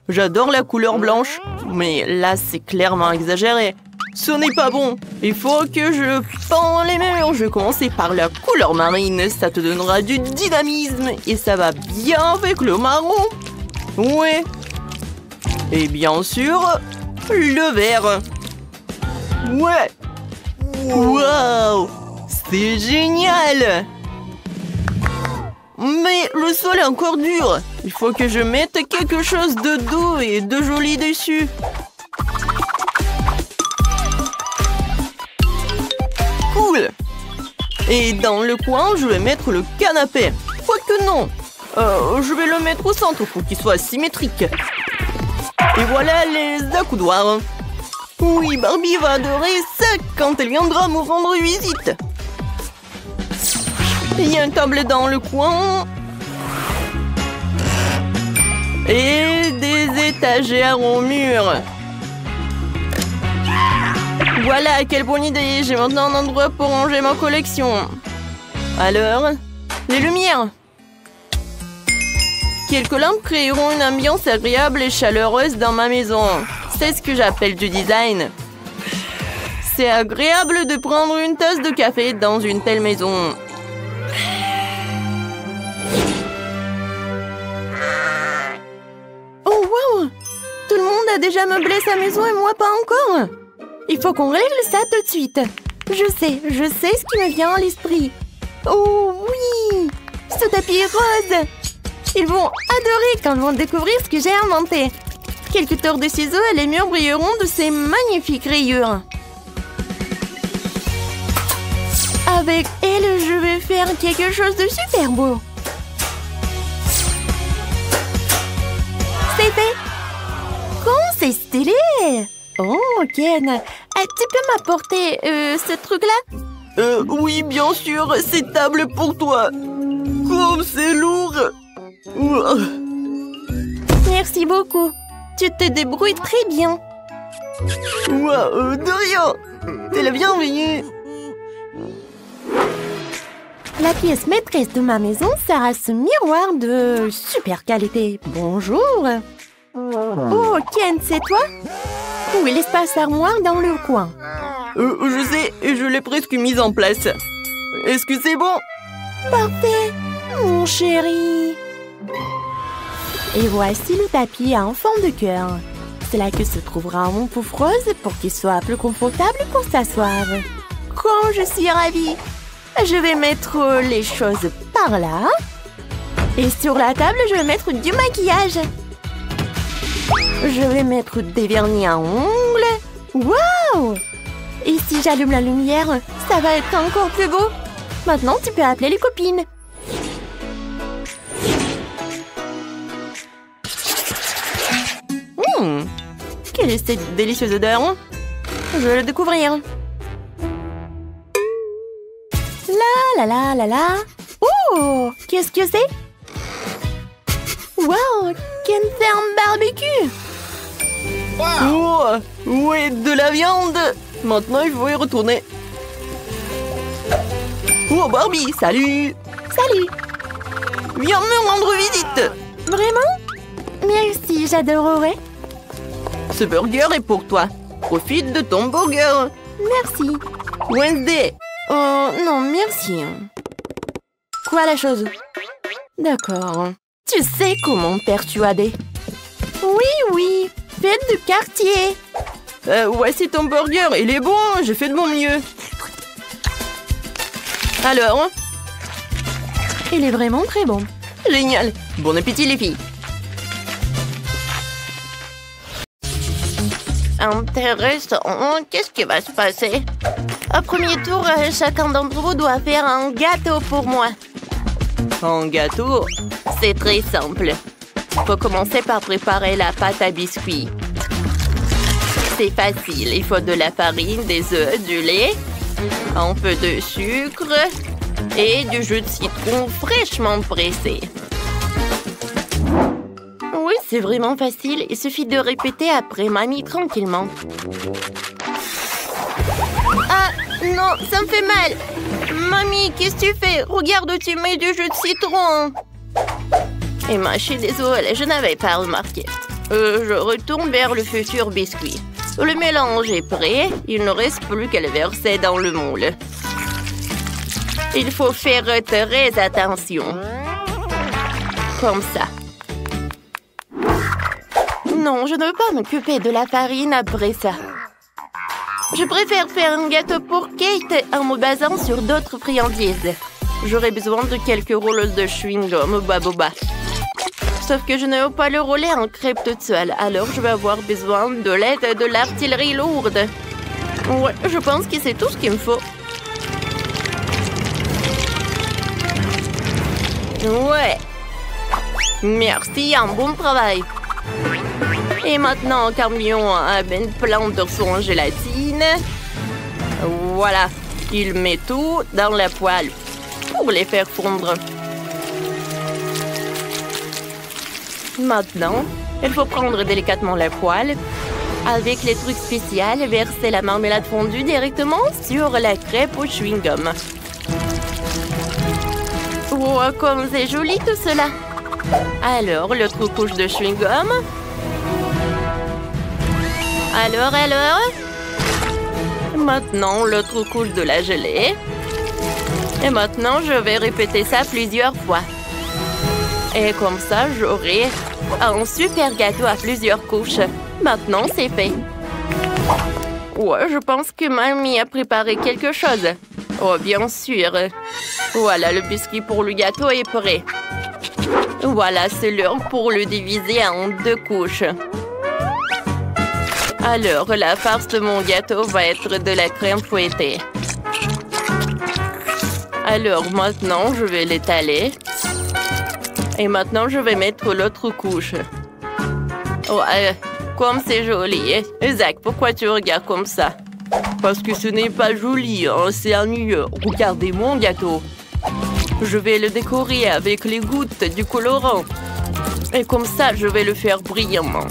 J'adore la couleur blanche, mais là, c'est clairement exagéré. Ce n'est pas bon. Il faut que je peins les murs. Je vais commencer par la couleur marine. Ça te donnera du dynamisme et ça va bien avec le marron. Ouais. Et bien sûr, le vert. Ouais. Wow! C'est génial! Mais le sol est encore dur. Il faut que je mette quelque chose de doux et de joli dessus. Cool! Et dans le coin, je vais mettre le canapé. Quoique non. Je vais le mettre au centre pour qu'il soit symétrique. Et voilà les accoudoirs. Oui, Barbie va adorer ça quand elle viendra me rendre visite. Il y a une table dans le coin. Et des étagères au mur. Voilà, quelle bonne idée. J'ai maintenant un endroit pour ranger ma collection. Alors, les lumières. Quelques lampes créeront une ambiance agréable et chaleureuse dans ma maison. C'est ce que j'appelle du design. C'est agréable de prendre une tasse de café dans une telle maison. Oh wow! Tout le monde a déjà meublé sa maison et moi pas encore. Il faut qu'on règle ça tout de suite. Je sais ce qui me vient à l'esprit. Oh oui! Ce tapis rose! Ils vont adorer quand ils vont découvrir ce que j'ai inventé. Quelques tours de ciseaux et les murs brilleront de ces magnifiques rayures. Avec elle, je vais faire quelque chose de super beau. C'est fait! Comment c'est stylé! Oh, Ken, tu peux m'apporter ce truc-là? Oui, bien sûr, c'est table pour toi. Comme c'est lourd! Merci beaucoup. Tu te débrouilles très bien. De rien. T'es la bienvenue. La pièce maîtresse de ma maison sera ce miroir de super qualité. Bonjour. Oh, Ken, c'est toi? Oui, l'espace armoire dans le coin. Je sais, je l'ai presque mise en place. Est-ce que c'est bon? Parfait, mon chéri. Et voici le tapis en forme de cœur. C'est là que se trouvera mon pouf rose pour qu'il soit plus confortable pour s'asseoir. Quand je suis ravie. Je vais mettre les choses par là. Et sur la table, je vais mettre du maquillage. Je vais mettre des vernis à ongles. Waouh! Et si j'allume la lumière, ça va être encore plus beau. Maintenant, tu peux appeler les copines. Quelle est cette délicieuse odeur? Je vais le découvrir. La la la la la. Oh! Qu'est-ce que c'est? Wow! Ken fait un barbecue! Oh, ouais, de la viande. Maintenant, il faut y retourner. Oh, Barbie, salut. Salut! Viens me rendre visite. Vraiment? Merci, j'adorerais. Ce burger est pour toi. Profite de ton burger. Merci. Wednesday. Oh, non, merci. Quoi la chose? D'accord. Tu sais comment me persuader? Oui. Fête de quartier. Voici ton burger. Il est bon, j'ai fait de mon mieux. Alors? Il est vraiment très bon. Génial. Bon appétit, les filles. Intéressant. Qu'est-ce qui va se passer? Au premier tour, chacun d'entre vous doit faire un gâteau pour moi. Un gâteau? C'est très simple. Faut commencer par préparer la pâte à biscuits. C'est facile. Il faut de la farine, des œufs, du lait, un peu de sucre et du jus de citron fraîchement pressé. Oui, c'est vraiment facile. Il suffit de répéter après mamie tranquillement. Ah, non, ça me fait mal. Mamie, qu'est-ce que tu fais? Regarde, tu mets du jus de citron. Et moi, je suis désolée, je n'avais pas remarqué. Je retourne vers le futur biscuit. Le mélange est prêt. Il ne reste plus qu'à le verser dans le moule. Il faut faire très attention. Comme ça. Non, je ne veux pas m'occuper de la farine après ça. Je préfère faire un gâteau pour Kate en me basant sur d'autres friandises. J'aurai besoin de quelques rouleaux de chewing-gum Baboba. Sauf que je ne veux pas le rouler en crêpe toute seule, alors je vais avoir besoin de l'aide de l'artillerie lourde. Ouais, je pense que c'est tout ce qu'il me faut. Ouais. Merci, un bon travail. Et maintenant, camion à ben plein de son gélatine. Voilà, il met tout dans la poêle pour les faire fondre. Maintenant, il faut prendre délicatement la poêle. Avec les trucs spéciaux, verser la marmelade fondue directement sur la crêpe au chewing-gum. Oh, comme c'est joli tout cela! Alors, l'autre couche de chewing-gum. Alors? Maintenant, l'autre couche de la gelée. Et maintenant, je vais répéter ça plusieurs fois. Et comme ça, j'aurai un super gâteau à plusieurs couches. Maintenant, c'est fait. Ouais, je pense que mamie a préparé quelque chose. Oh, bien sûr. Voilà, le biscuit pour le gâteau est prêt. Voilà, c'est l'heure pour le diviser en 2 couches. Alors, la farce de mon gâteau va être de la crème fouettée. Alors, maintenant, je vais l'étaler. Et maintenant, je vais mettre l'autre couche. Oh, comme c'est joli. Zach, pourquoi tu regardes comme ça? Parce que ce n'est pas joli, hein, c'est ennuyeux. Regardez mon gâteau. Je vais le décorer avec les gouttes du colorant. Et comme ça, je vais le faire brillamment.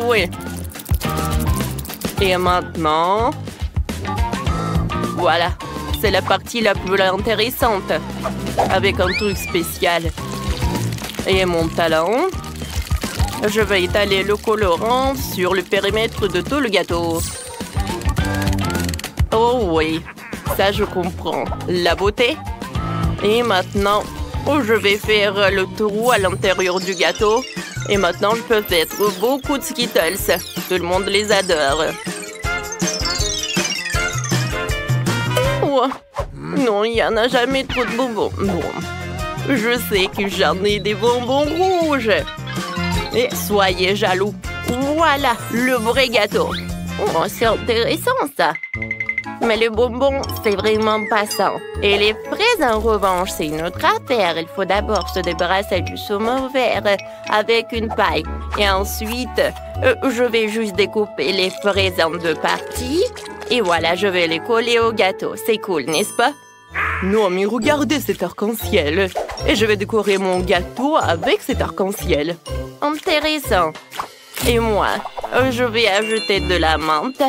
Ouais. Et maintenant... Voilà. C'est la partie la plus intéressante. Avec un truc spécial. Et mon talon. Je vais étaler le colorant sur le périmètre de tout le gâteau. Oh oui. Ça, je comprends. La beauté. Et maintenant, je vais faire le trou à l'intérieur du gâteau. Et maintenant, je peux mettre beaucoup de Skittles. Tout le monde les adore. Oh, Non, il n'y en a jamais trop de bonbons. Bon, je sais que j'en ai des bonbons rouges. Et soyez jaloux. Voilà, le vrai gâteau. Oh, c'est intéressant, ça. Mais le bonbon, c'est vraiment pas ça. Et les fraises, en revanche, c'est une autre affaire. Il faut d'abord se débarrasser du saumon vert avec une paille. Et ensuite, je vais juste découper les fraises en 2 parties. Et voilà, je vais les coller au gâteau. C'est cool, n'est-ce pas? Non, mais regardez cet arc-en-ciel. Et je vais décorer mon gâteau avec cet arc-en-ciel. Intéressant. Et moi, je vais ajouter de la menthe.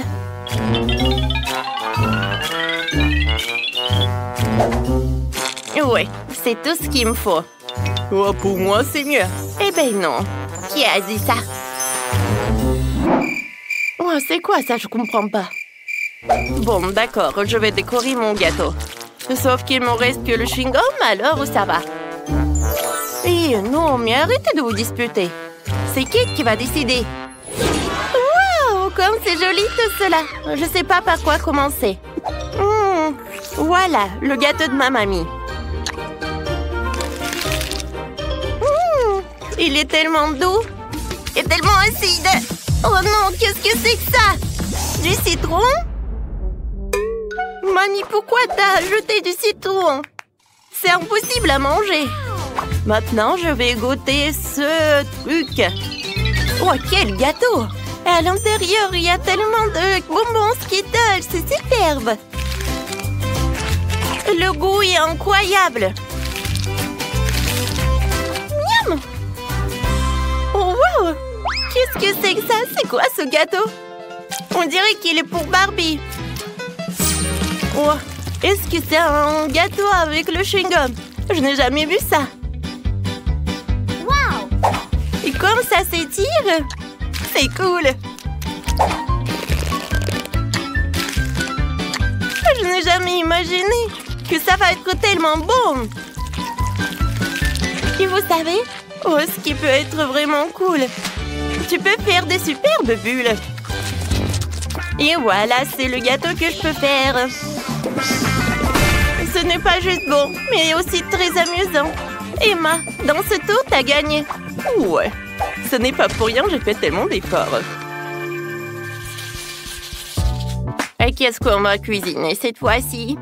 Oui, c'est tout ce qu'il me faut. Oh, pour moi, c'est mieux. Eh ben non. Qui a dit ça? Oh, c'est quoi ça? Je comprends pas. Bon, d'accord, je vais décorer mon gâteau. Sauf qu'il me reste que le chewing-gum, alors ça va. Eh non, mais arrêtez de vous disputer. C'est qui va décider? Waouh, comme c'est joli tout cela. Je sais pas par quoi commencer. Voilà, le gâteau de ma mamie. Il est tellement doux et tellement acide. Oh non, qu'est-ce que c'est que ça? Du citron? Mamie, pourquoi t'as ajouté du citron? C'est impossible à manger. Maintenant, je vais goûter ce truc. Oh, quel gâteau! Et à l'intérieur, il y a tellement de bonbons Skittles, c'est superbe. Le goût est incroyable. Miam! Oh, wow! Qu'est-ce que c'est que ça? C'est quoi ce gâteau? On dirait qu'il est pour Barbie. Oh, est-ce que c'est un gâteau avec le chewing-gum? Je n'ai jamais vu ça. Wow! Et comme ça s'étire, c'est cool. Je n'ai jamais imaginé que ça va être tellement bon. Et vous savez, oh, ce qui peut être vraiment cool, tu peux faire des superbes bulles. Et voilà, c'est le gâteau que je peux faire. Ce n'est pas juste bon, mais aussi très amusant. Emma, dans ce tour, t'as gagné. Ouais, ce n'est pas pour rien, j'ai fait tellement d'efforts. Et qu'est-ce qu'on va cuisiner cette fois-ci?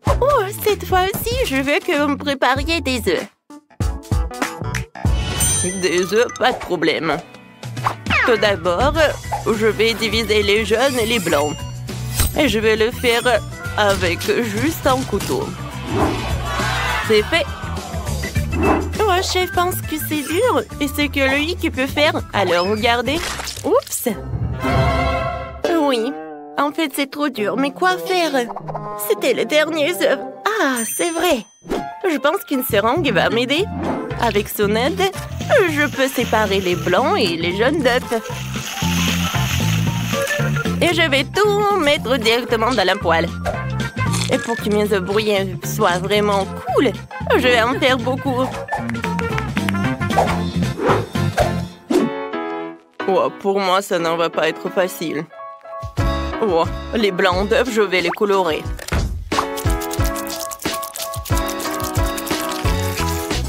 Oh, cette fois-ci, je veux que vous me prépariez des œufs. Des œufs, pas de problème. Tout d'abord, je vais diviser les jaunes et les blancs. Et je vais le faire avec juste un couteau. C'est fait. Oh, chef pense que c'est dur et c'est que lui qui peut faire. Alors, regardez. Oups. Oui, en fait, c'est trop dur. Mais quoi faire? C'était les derniers œufs. Ah, c'est vrai. Je pense qu'une seringue va m'aider. Avec son aide, je peux séparer les blancs et les jaunes d'œufs. Et je vais tout mettre directement dans la poêle. Et pour que mes œufs brouillés soient vraiment cool, je vais en faire beaucoup. Oh, pour moi, ça n'en va pas être facile. Oh, les blancs d'œufs, je vais les colorer.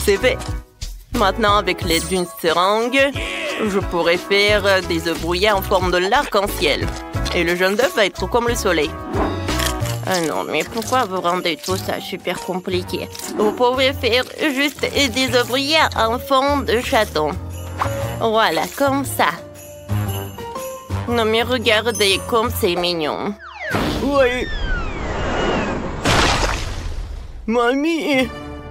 C'est fait. Maintenant, avec l'aide d'une seringue, je pourrais faire des œufs brouillés en forme de l'arc-en-ciel. Et le jaune d'œuf va être comme le soleil. Ah non, mais pourquoi vous rendez tout ça super compliqué? Vous pouvez faire juste des œufs brouillés en forme de chaton. Voilà, comme ça. Non, mais regardez comme c'est mignon. Oui. Mamie,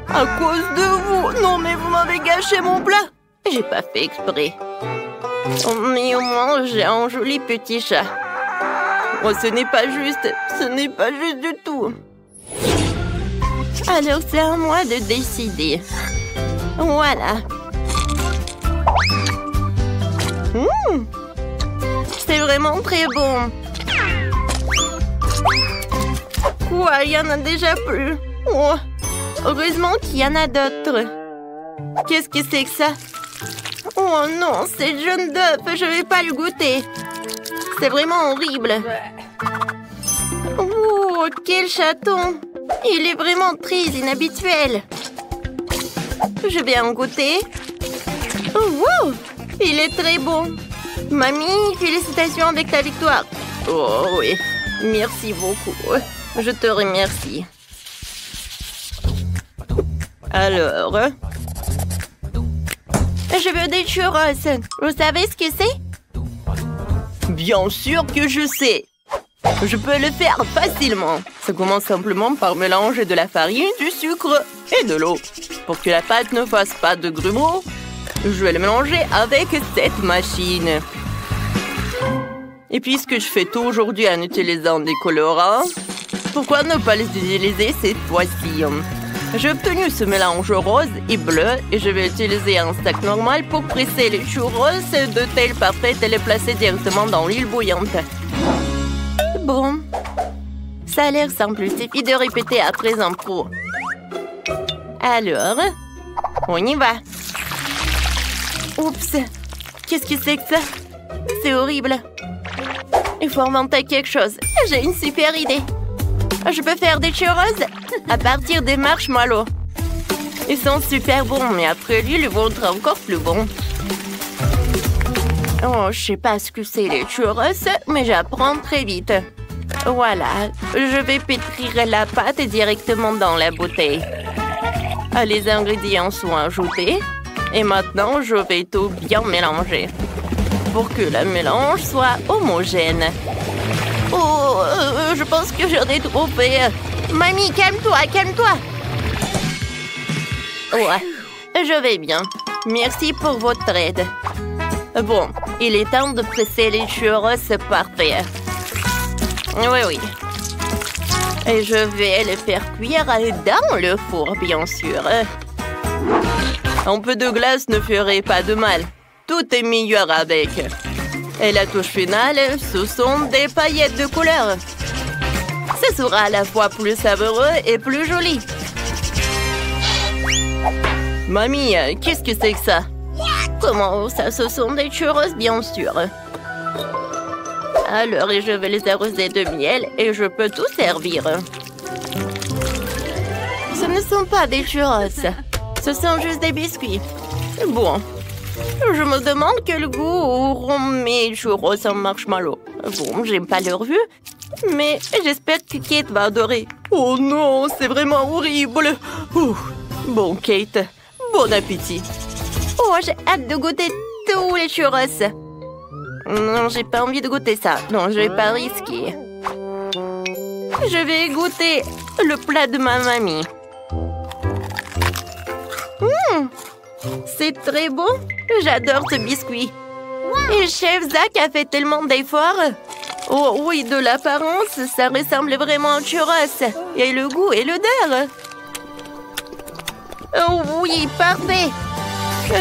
à cause de vous. Non, mais vous m'avez gâché mon plat. J'ai pas fait exprès. Oh, mais au moins, j'ai un joli petit chat. Oh, ce n'est pas juste. Ce n'est pas juste du tout. Alors, c'est à moi de décider. Voilà. C'est vraiment très bon. Quoi, il y en a déjà plus. Oh, heureusement qu'il y en a d'autres. Qu'est-ce que c'est que ça? Oh non, c'est jaune d'œuf, je vais pas le goûter. C'est vraiment horrible. Oh, Oh, quel chaton! Il est vraiment très inhabituel. Je vais en goûter. Oh, wow! Il est très bon. Mamie, félicitations avec ta victoire. Oh oui, merci beaucoup. Je te remercie. Alors? Je veux des churros. Vous savez ce que c'est? Bien sûr que je sais. Je peux le faire facilement. Ça commence simplement par mélanger de la farine, du sucre et de l'eau. Pour que la pâte ne fasse pas de grumeaux, je vais le mélanger avec cette machine. Et puisque je fais tout aujourd'hui en utilisant des colorants, pourquoi ne pas les utiliser cette fois-ci? J'ai obtenu ce mélange rose et bleu et je vais utiliser un stack normal pour presser les churros de telle parfaite et les placer directement dans l'huile bouillante. Bon, ça a l'air simple, il suffit de répéter après un pro. Alors, on y va. Oups, qu'est-ce que c'est que ça? C'est horrible. Il faut inventer quelque chose. J'ai une super idée. Je peux faire des churros à partir des marshmallows. Ils sont super bons, mais après lui, ils vont être encore plus bons. Oh, je sais pas ce que c'est les churros, mais j'apprends très vite. Voilà, je vais pétrir la pâte directement dans la bouteille. Les ingrédients sont ajoutés. Et maintenant, je vais tout bien mélanger pour que le mélange soit homogène. Oh, je pense que j'en ai trop fait. Mamie, calme-toi, calme-toi. Ouais, je vais bien. Merci pour votre aide. Bon, il est temps de presser les churros parfaits. Oui, oui. Et je vais les faire cuire dans le four, bien sûr. Un peu de glace ne ferait pas de mal. Tout est meilleur avec. Et la touche finale, ce sont des paillettes de couleur. Ce sera à la fois plus savoureux et plus joli. Mamie, qu'est-ce que c'est que ça? Comment ça? Ce sont des churros, bien sûr. Alors, je vais les arroser de miel et je peux tout servir. Ce ne sont pas des churros. Ce sont juste des biscuits. Bon, je me demande quel goût auront mes churros en marshmallow. Bon, j'aime pas leur vue, mais j'espère que Kate va adorer. Oh non, c'est vraiment horrible. Bon, Kate, bon appétit. Oh, j'ai hâte de goûter tous les churros. Non, j'ai pas envie de goûter ça. Non, je vais pas risquer. Je vais goûter le plat de ma mamie. C'est très bon. J'adore ce biscuit. Et Chef Zach a fait tellement d'efforts. Oh oui, de l'apparence, ça ressemble vraiment à un churros. Et le goût et l'odeur. Oh oui, parfait.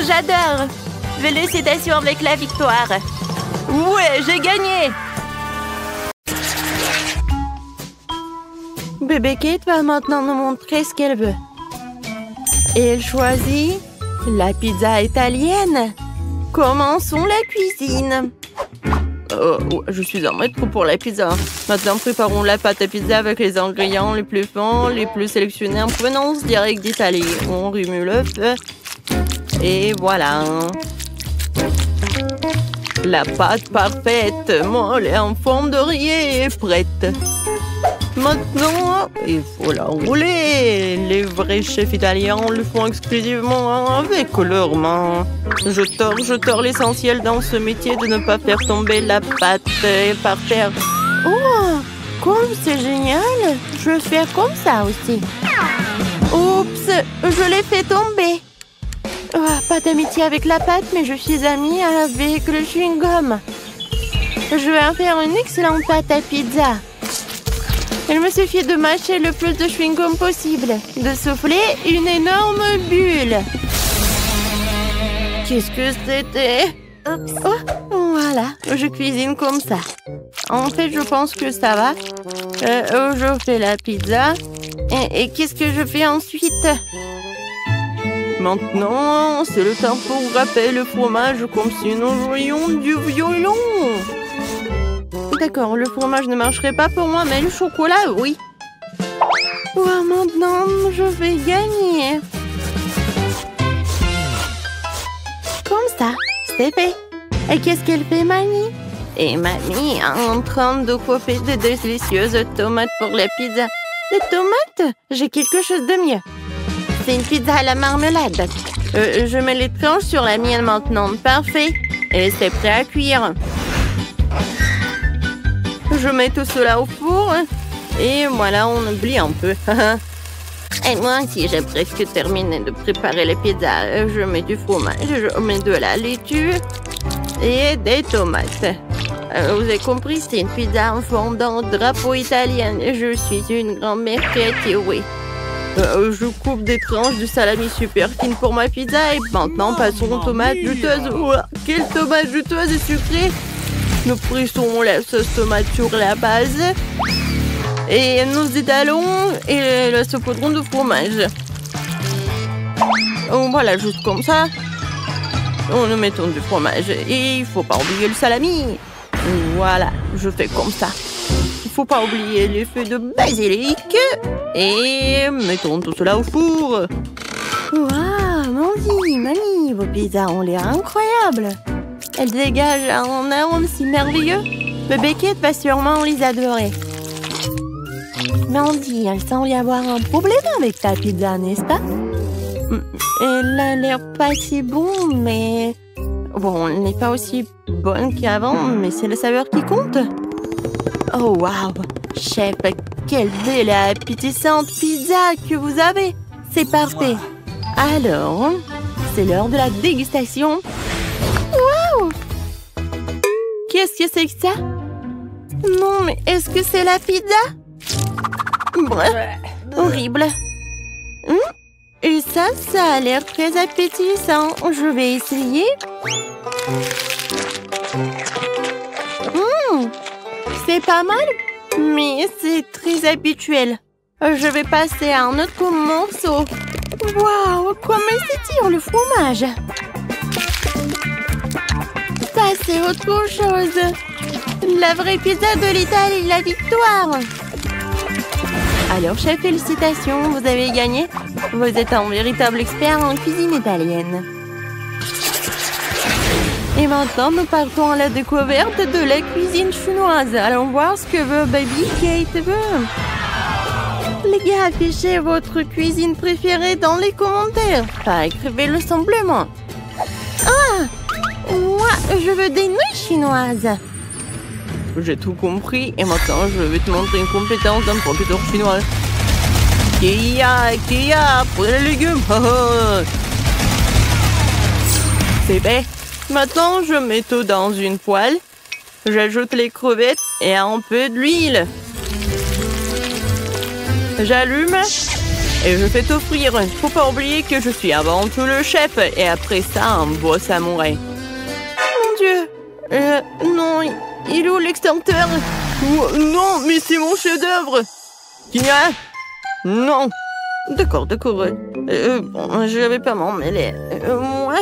J'adore. Félicitations avec la victoire. Ouais, j'ai gagné. Bébé Kate va maintenant nous montrer ce qu'elle veut. Et elle choisit la pizza italienne. Commençons la cuisine. Je suis un maître pour la pizza. Maintenant, préparons la pâte à pizza avec les ingrédients les plus fins, les plus sélectionnés en provenance directe d'Italie. On remue le feu. Et voilà. La pâte parfaite, molle et en forme de rillé est prête. Maintenant, il faut la rouler. Les vrais chefs italiens le font exclusivement avec leurs mains. Je tords l'essentiel dans ce métier de ne pas faire tomber la pâte par terre. Oh, comme c'est génial. Je vais faire comme ça aussi. Oups, je l'ai fait tomber. Oh, pas d'amitié avec la pâte, mais je suis amie avec le chewing-gum. Je vais en faire une excellente pâte à pizza. Il me suffit de mâcher le plus de chewing-gum possible, de souffler une énorme bulle. Qu'est-ce que c'était? Oh, voilà, je cuisine comme ça. En fait, je pense que ça va. Je fais la pizza. Et qu'est-ce que je fais ensuite? Maintenant, c'est le temps pour râper le fromage comme si nous jouions du violon. D'accord, le fromage ne marcherait pas pour moi, mais le chocolat, oui. Maintenant, je vais gagner. Comme ça, c'est fait. Et qu'est-ce qu'elle fait, Mamie? Et Mamie est en train de couper de délicieuses tomates pour la pizza. Des tomates? J'ai quelque chose de mieux. C'est une pizza à la marmelade. Je mets les tranches sur la mienne maintenant. Parfait. Et c'est prêt à cuire. Je mets tout cela au four. Et voilà, on oublie un peu. Et moi aussi, j'ai presque terminé de préparer les pizzas. Je mets du fromage, je mets de la laitue et des tomates. Vous avez compris, c'est une pizza en forme d'un drapeau italien. Je suis une grand-mère créative, oui. Je coupe des tranches de salami super fines pour ma pizza et maintenant passons aux tomates juteuses. Ouah, quelle tomate juteuse et sucrée! Nous pressons la sauce tomate sur la base et nous étalons et le saupoudrons de fromage. Voilà, juste comme ça. Nous mettons du fromage et il faut pas oublier le salami. Voilà, je fais comme ça. Il faut pas oublier les feuilles de basilic et mettons tout cela au four. Waouh, Mandy, Mamie, vos pizzas ont l'air incroyables. Elles dégagent un arôme si merveilleux. Le Beckett va sûrement les adorer. Mandy, il semble y avoir un problème avec ta pizza, n'est-ce pas? Elle a l'air pas si bon, mais... Bon, elle n'est pas aussi bonne qu'avant, mais c'est la saveur qui compte. Oh, waouh! Chef, quelle belle et appétissante pizza que vous avez! C'est parfait! Alors, c'est l'heure de la dégustation. Waouh! Qu'est-ce que c'est que ça? Non, mais est-ce que c'est la pizza? Horrible! Et ça a l'air très appétissant. Je vais essayer. C'est pas mal, mais c'est très habituel. Je vais passer à un autre morceau. Waouh, comment s'étire le fromage. Ça, c'est autre chose. La vraie pizza de l'Italie, la victoire. Alors, chef, félicitations, vous avez gagné. Vous êtes un véritable expert en cuisine italienne. Et maintenant, nous partons à la découverte de la cuisine chinoise. Allons voir ce que veut Baby Kate veut. Les gars, affichez votre cuisine préférée dans les commentaires. Écrivez-le simplement. Moi, je veux des nouilles chinoises. J'ai tout compris et maintenant je vais te montrer une compétence d'un professeur chinois. Kia, pour les légumes. C'est fait. Maintenant je mets tout dans une poêle. J'ajoute les crevettes et un peu d'huile. J'allume et je fais tout frire. Faut pas oublier que je suis avant tout le chef et après ça un beau samouraï. Mon Dieu. Non. Il est où l'extincteur? Non, mais c'est mon chef-d'œuvre. Kia? Non. D'accord. Je vais pas m'en mêler. Moi,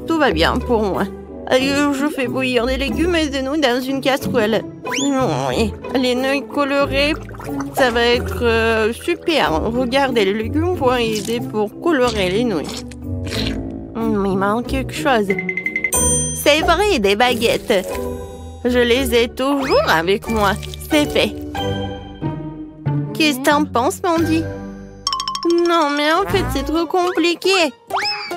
tout va bien pour moi. Je fais bouillir des légumes et des nouilles dans une casserole. Oui, les nouilles colorées, ça va être super. Regardez, les légumes vont aider pour colorer les nouilles. Il manque quelque chose. C'est vrai, des baguettes. Je les ai toujours avec moi. C'est fait. Qu'est-ce que t'en penses, Mandy? Non, mais en fait, c'est trop compliqué.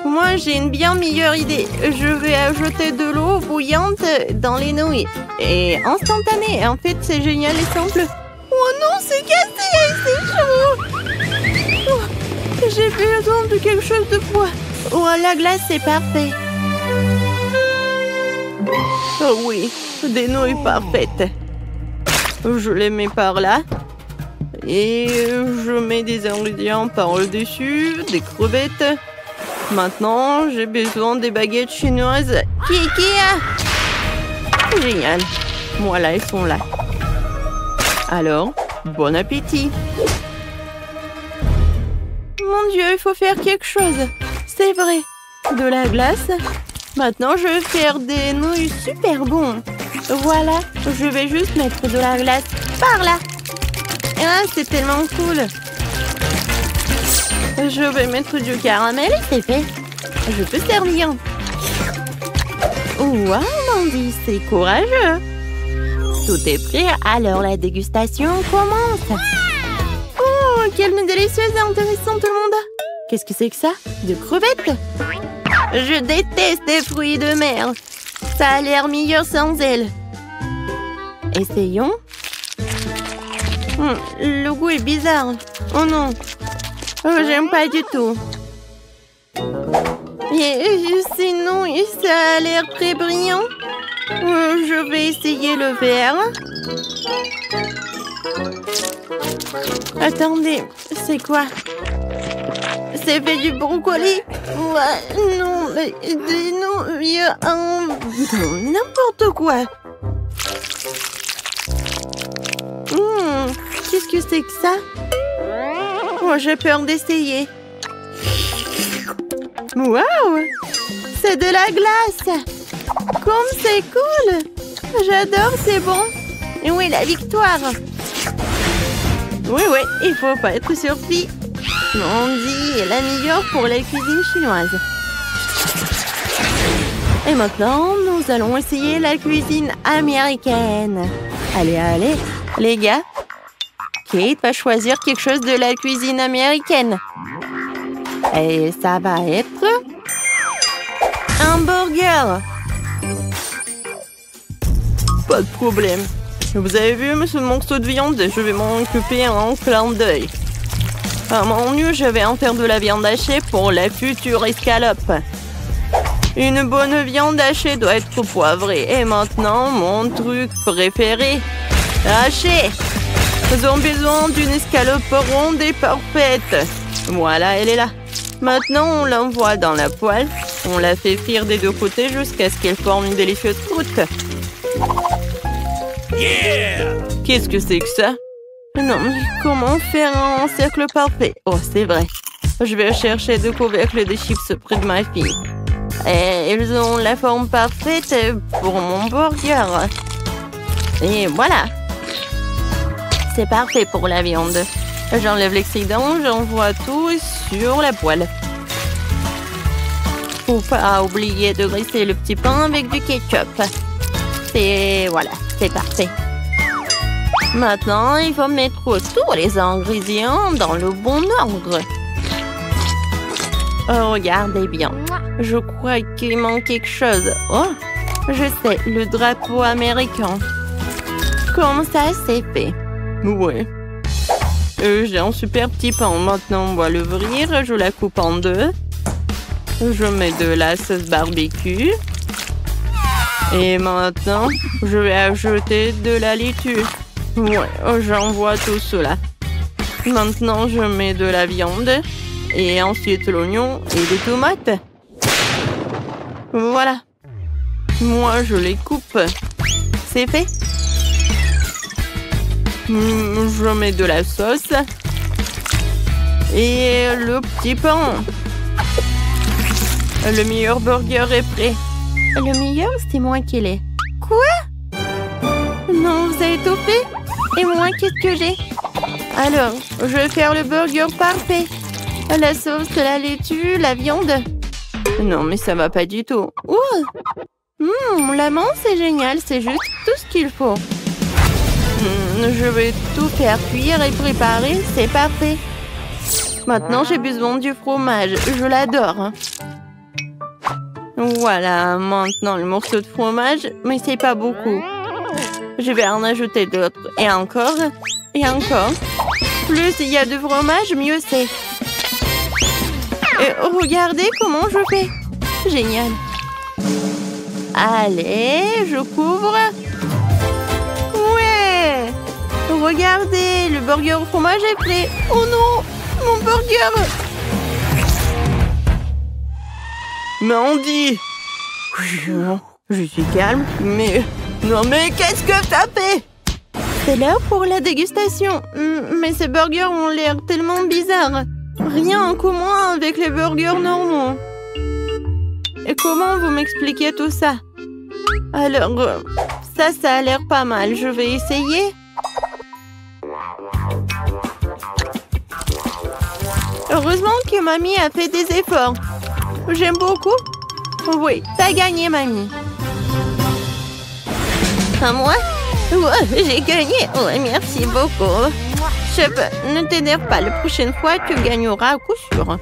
Moi, j'ai une bien meilleure idée. Je vais ajouter de l'eau bouillante dans les nouilles. Et instantané. En fait, c'est génial et simple. Oh non, c'est cassé. C'est chaud. J'ai besoin de quelque chose de froid. Oh, la glace, c'est parfait. Oh oui, des nouilles parfaites. Je les mets par là. Et je mets des ingrédients par-dessus, des crevettes. Maintenant, j'ai besoin des baguettes chinoises. Kia! Génial. Voilà, elles sont là. Alors, bon appétit. Mon Dieu, il faut faire quelque chose. C'est vrai. De la glace. Maintenant, je vais faire des nouilles super bons. Voilà, je vais juste mettre de la glace par là. Ah, c'est tellement cool. Je vais mettre du caramel et c'est fait. Je peux servir. Wow, Mandy, c'est courageux. Tout est prêt, alors la dégustation commence. Oh, quelle délicieuse et intéressante tout le monde. Qu'est-ce que c'est que ça? De crevettes? Je déteste les fruits de mer. Ça a l'air meilleur sans elles. Essayons. Le goût est bizarre. Oh non. Oh, j'aime pas du tout. Et sinon, ça a l'air très brillant. Je vais essayer le vert. Attendez, c'est quoi? C'est fait du brocoli? Ouais, non, mais non, il y a un... n'importe quoi. Qu'est-ce que c'est que ça? Oh, j'ai peur d'essayer. Waouh! C'est de la glace! Comme c'est cool! J'adore, c'est bon! Et oui, la victoire! Oui, il faut pas être surpris. Mandy est la meilleure pour la cuisine chinoise. Et maintenant, nous allons essayer la cuisine américaine. Allez, les gars. Kate va choisir quelque chose de la cuisine américaine. Et ça va être... un burger. Pas de problème. Vous avez vu ce morceau de viande? Je vais m'en occuper en clin d'œil. À mon lieu, je vais en faire de la viande hachée pour la future escalope. Une bonne viande hachée doit être poivrée. Et maintenant, mon truc préféré. Haché. Nous avons besoin d'une escalope ronde et parfaite. Voilà, elle est là. Maintenant, on l'envoie dans la poêle. On la fait frire des deux côtés jusqu'à ce qu'elle forme une délicieuse croûte. Yeah! Qu'est-ce que c'est que ça? Non, mais comment faire un cercle parfait? Oh, c'est vrai. Je vais chercher deux couvercles de chips près de ma fille. Et ils ont la forme parfaite pour mon burger. Et voilà. C'est parfait pour la viande. J'enlève l'excédent, j'envoie tout sur la poêle. Faut pas oublier de graisser le petit pain avec du ketchup. Et voilà, c'est parfait. Maintenant, il faut mettre tous les ingrédients dans le bon ordre. Oh, regardez bien. Je crois qu'il manque quelque chose. Oh, je sais, le drapeau américain. Comme ça, c'est fait. Ouais. J'ai un super petit pain. Maintenant, on va l'ouvrir. Je la coupe en deux. Je mets de la sauce barbecue. Et maintenant, je vais ajouter de la laitue. Ouais, j'envoie tout cela. Maintenant, je mets de la viande. Et ensuite l'oignon et des tomates. Voilà. Moi, je les coupe. C'est fait. Je mets de la sauce. Et le petit pain. Le meilleur burger est prêt. Le meilleur, c'est moi qui l'ai. Quoi? Non, vous avez tout fait? Et moi, qu'est-ce que j'ai? Alors, je vais faire le burger parfait. La sauce, la laitue, la viande. Non, mais ça va pas du tout. Ouh! La menthe, c'est génial. C'est juste tout ce qu'il faut. Je vais tout faire cuire et préparer. C'est parfait. Maintenant, j'ai besoin du fromage. Je l'adore. Voilà, maintenant le morceau de fromage, mais c'est pas beaucoup. Je vais en ajouter d'autres. Et encore. Et encore. Plus il y a de fromage, mieux c'est. Et regardez comment je fais. Génial. Allez, je couvre. Ouais. Regardez, le burger au fromage est prêt. Oh non, mon burger. Mandy! Je suis calme, mais... Non, mais qu'est-ce que t'as fait? C'est l'heure pour la dégustation. Mais ces burgers ont l'air tellement bizarres. Rien en commun avec les burgers normaux. Et comment vous m'expliquez tout ça? Alors, ça a l'air pas mal. Je vais essayer. Heureusement que mamie a fait des efforts. J'aime beaucoup. Oui, t'as gagné, mamie. À moi? Ouais, j'ai gagné. Ouais, merci beaucoup. Chef, ne t'énerve pas. La prochaine fois, tu gagneras à coup sûr.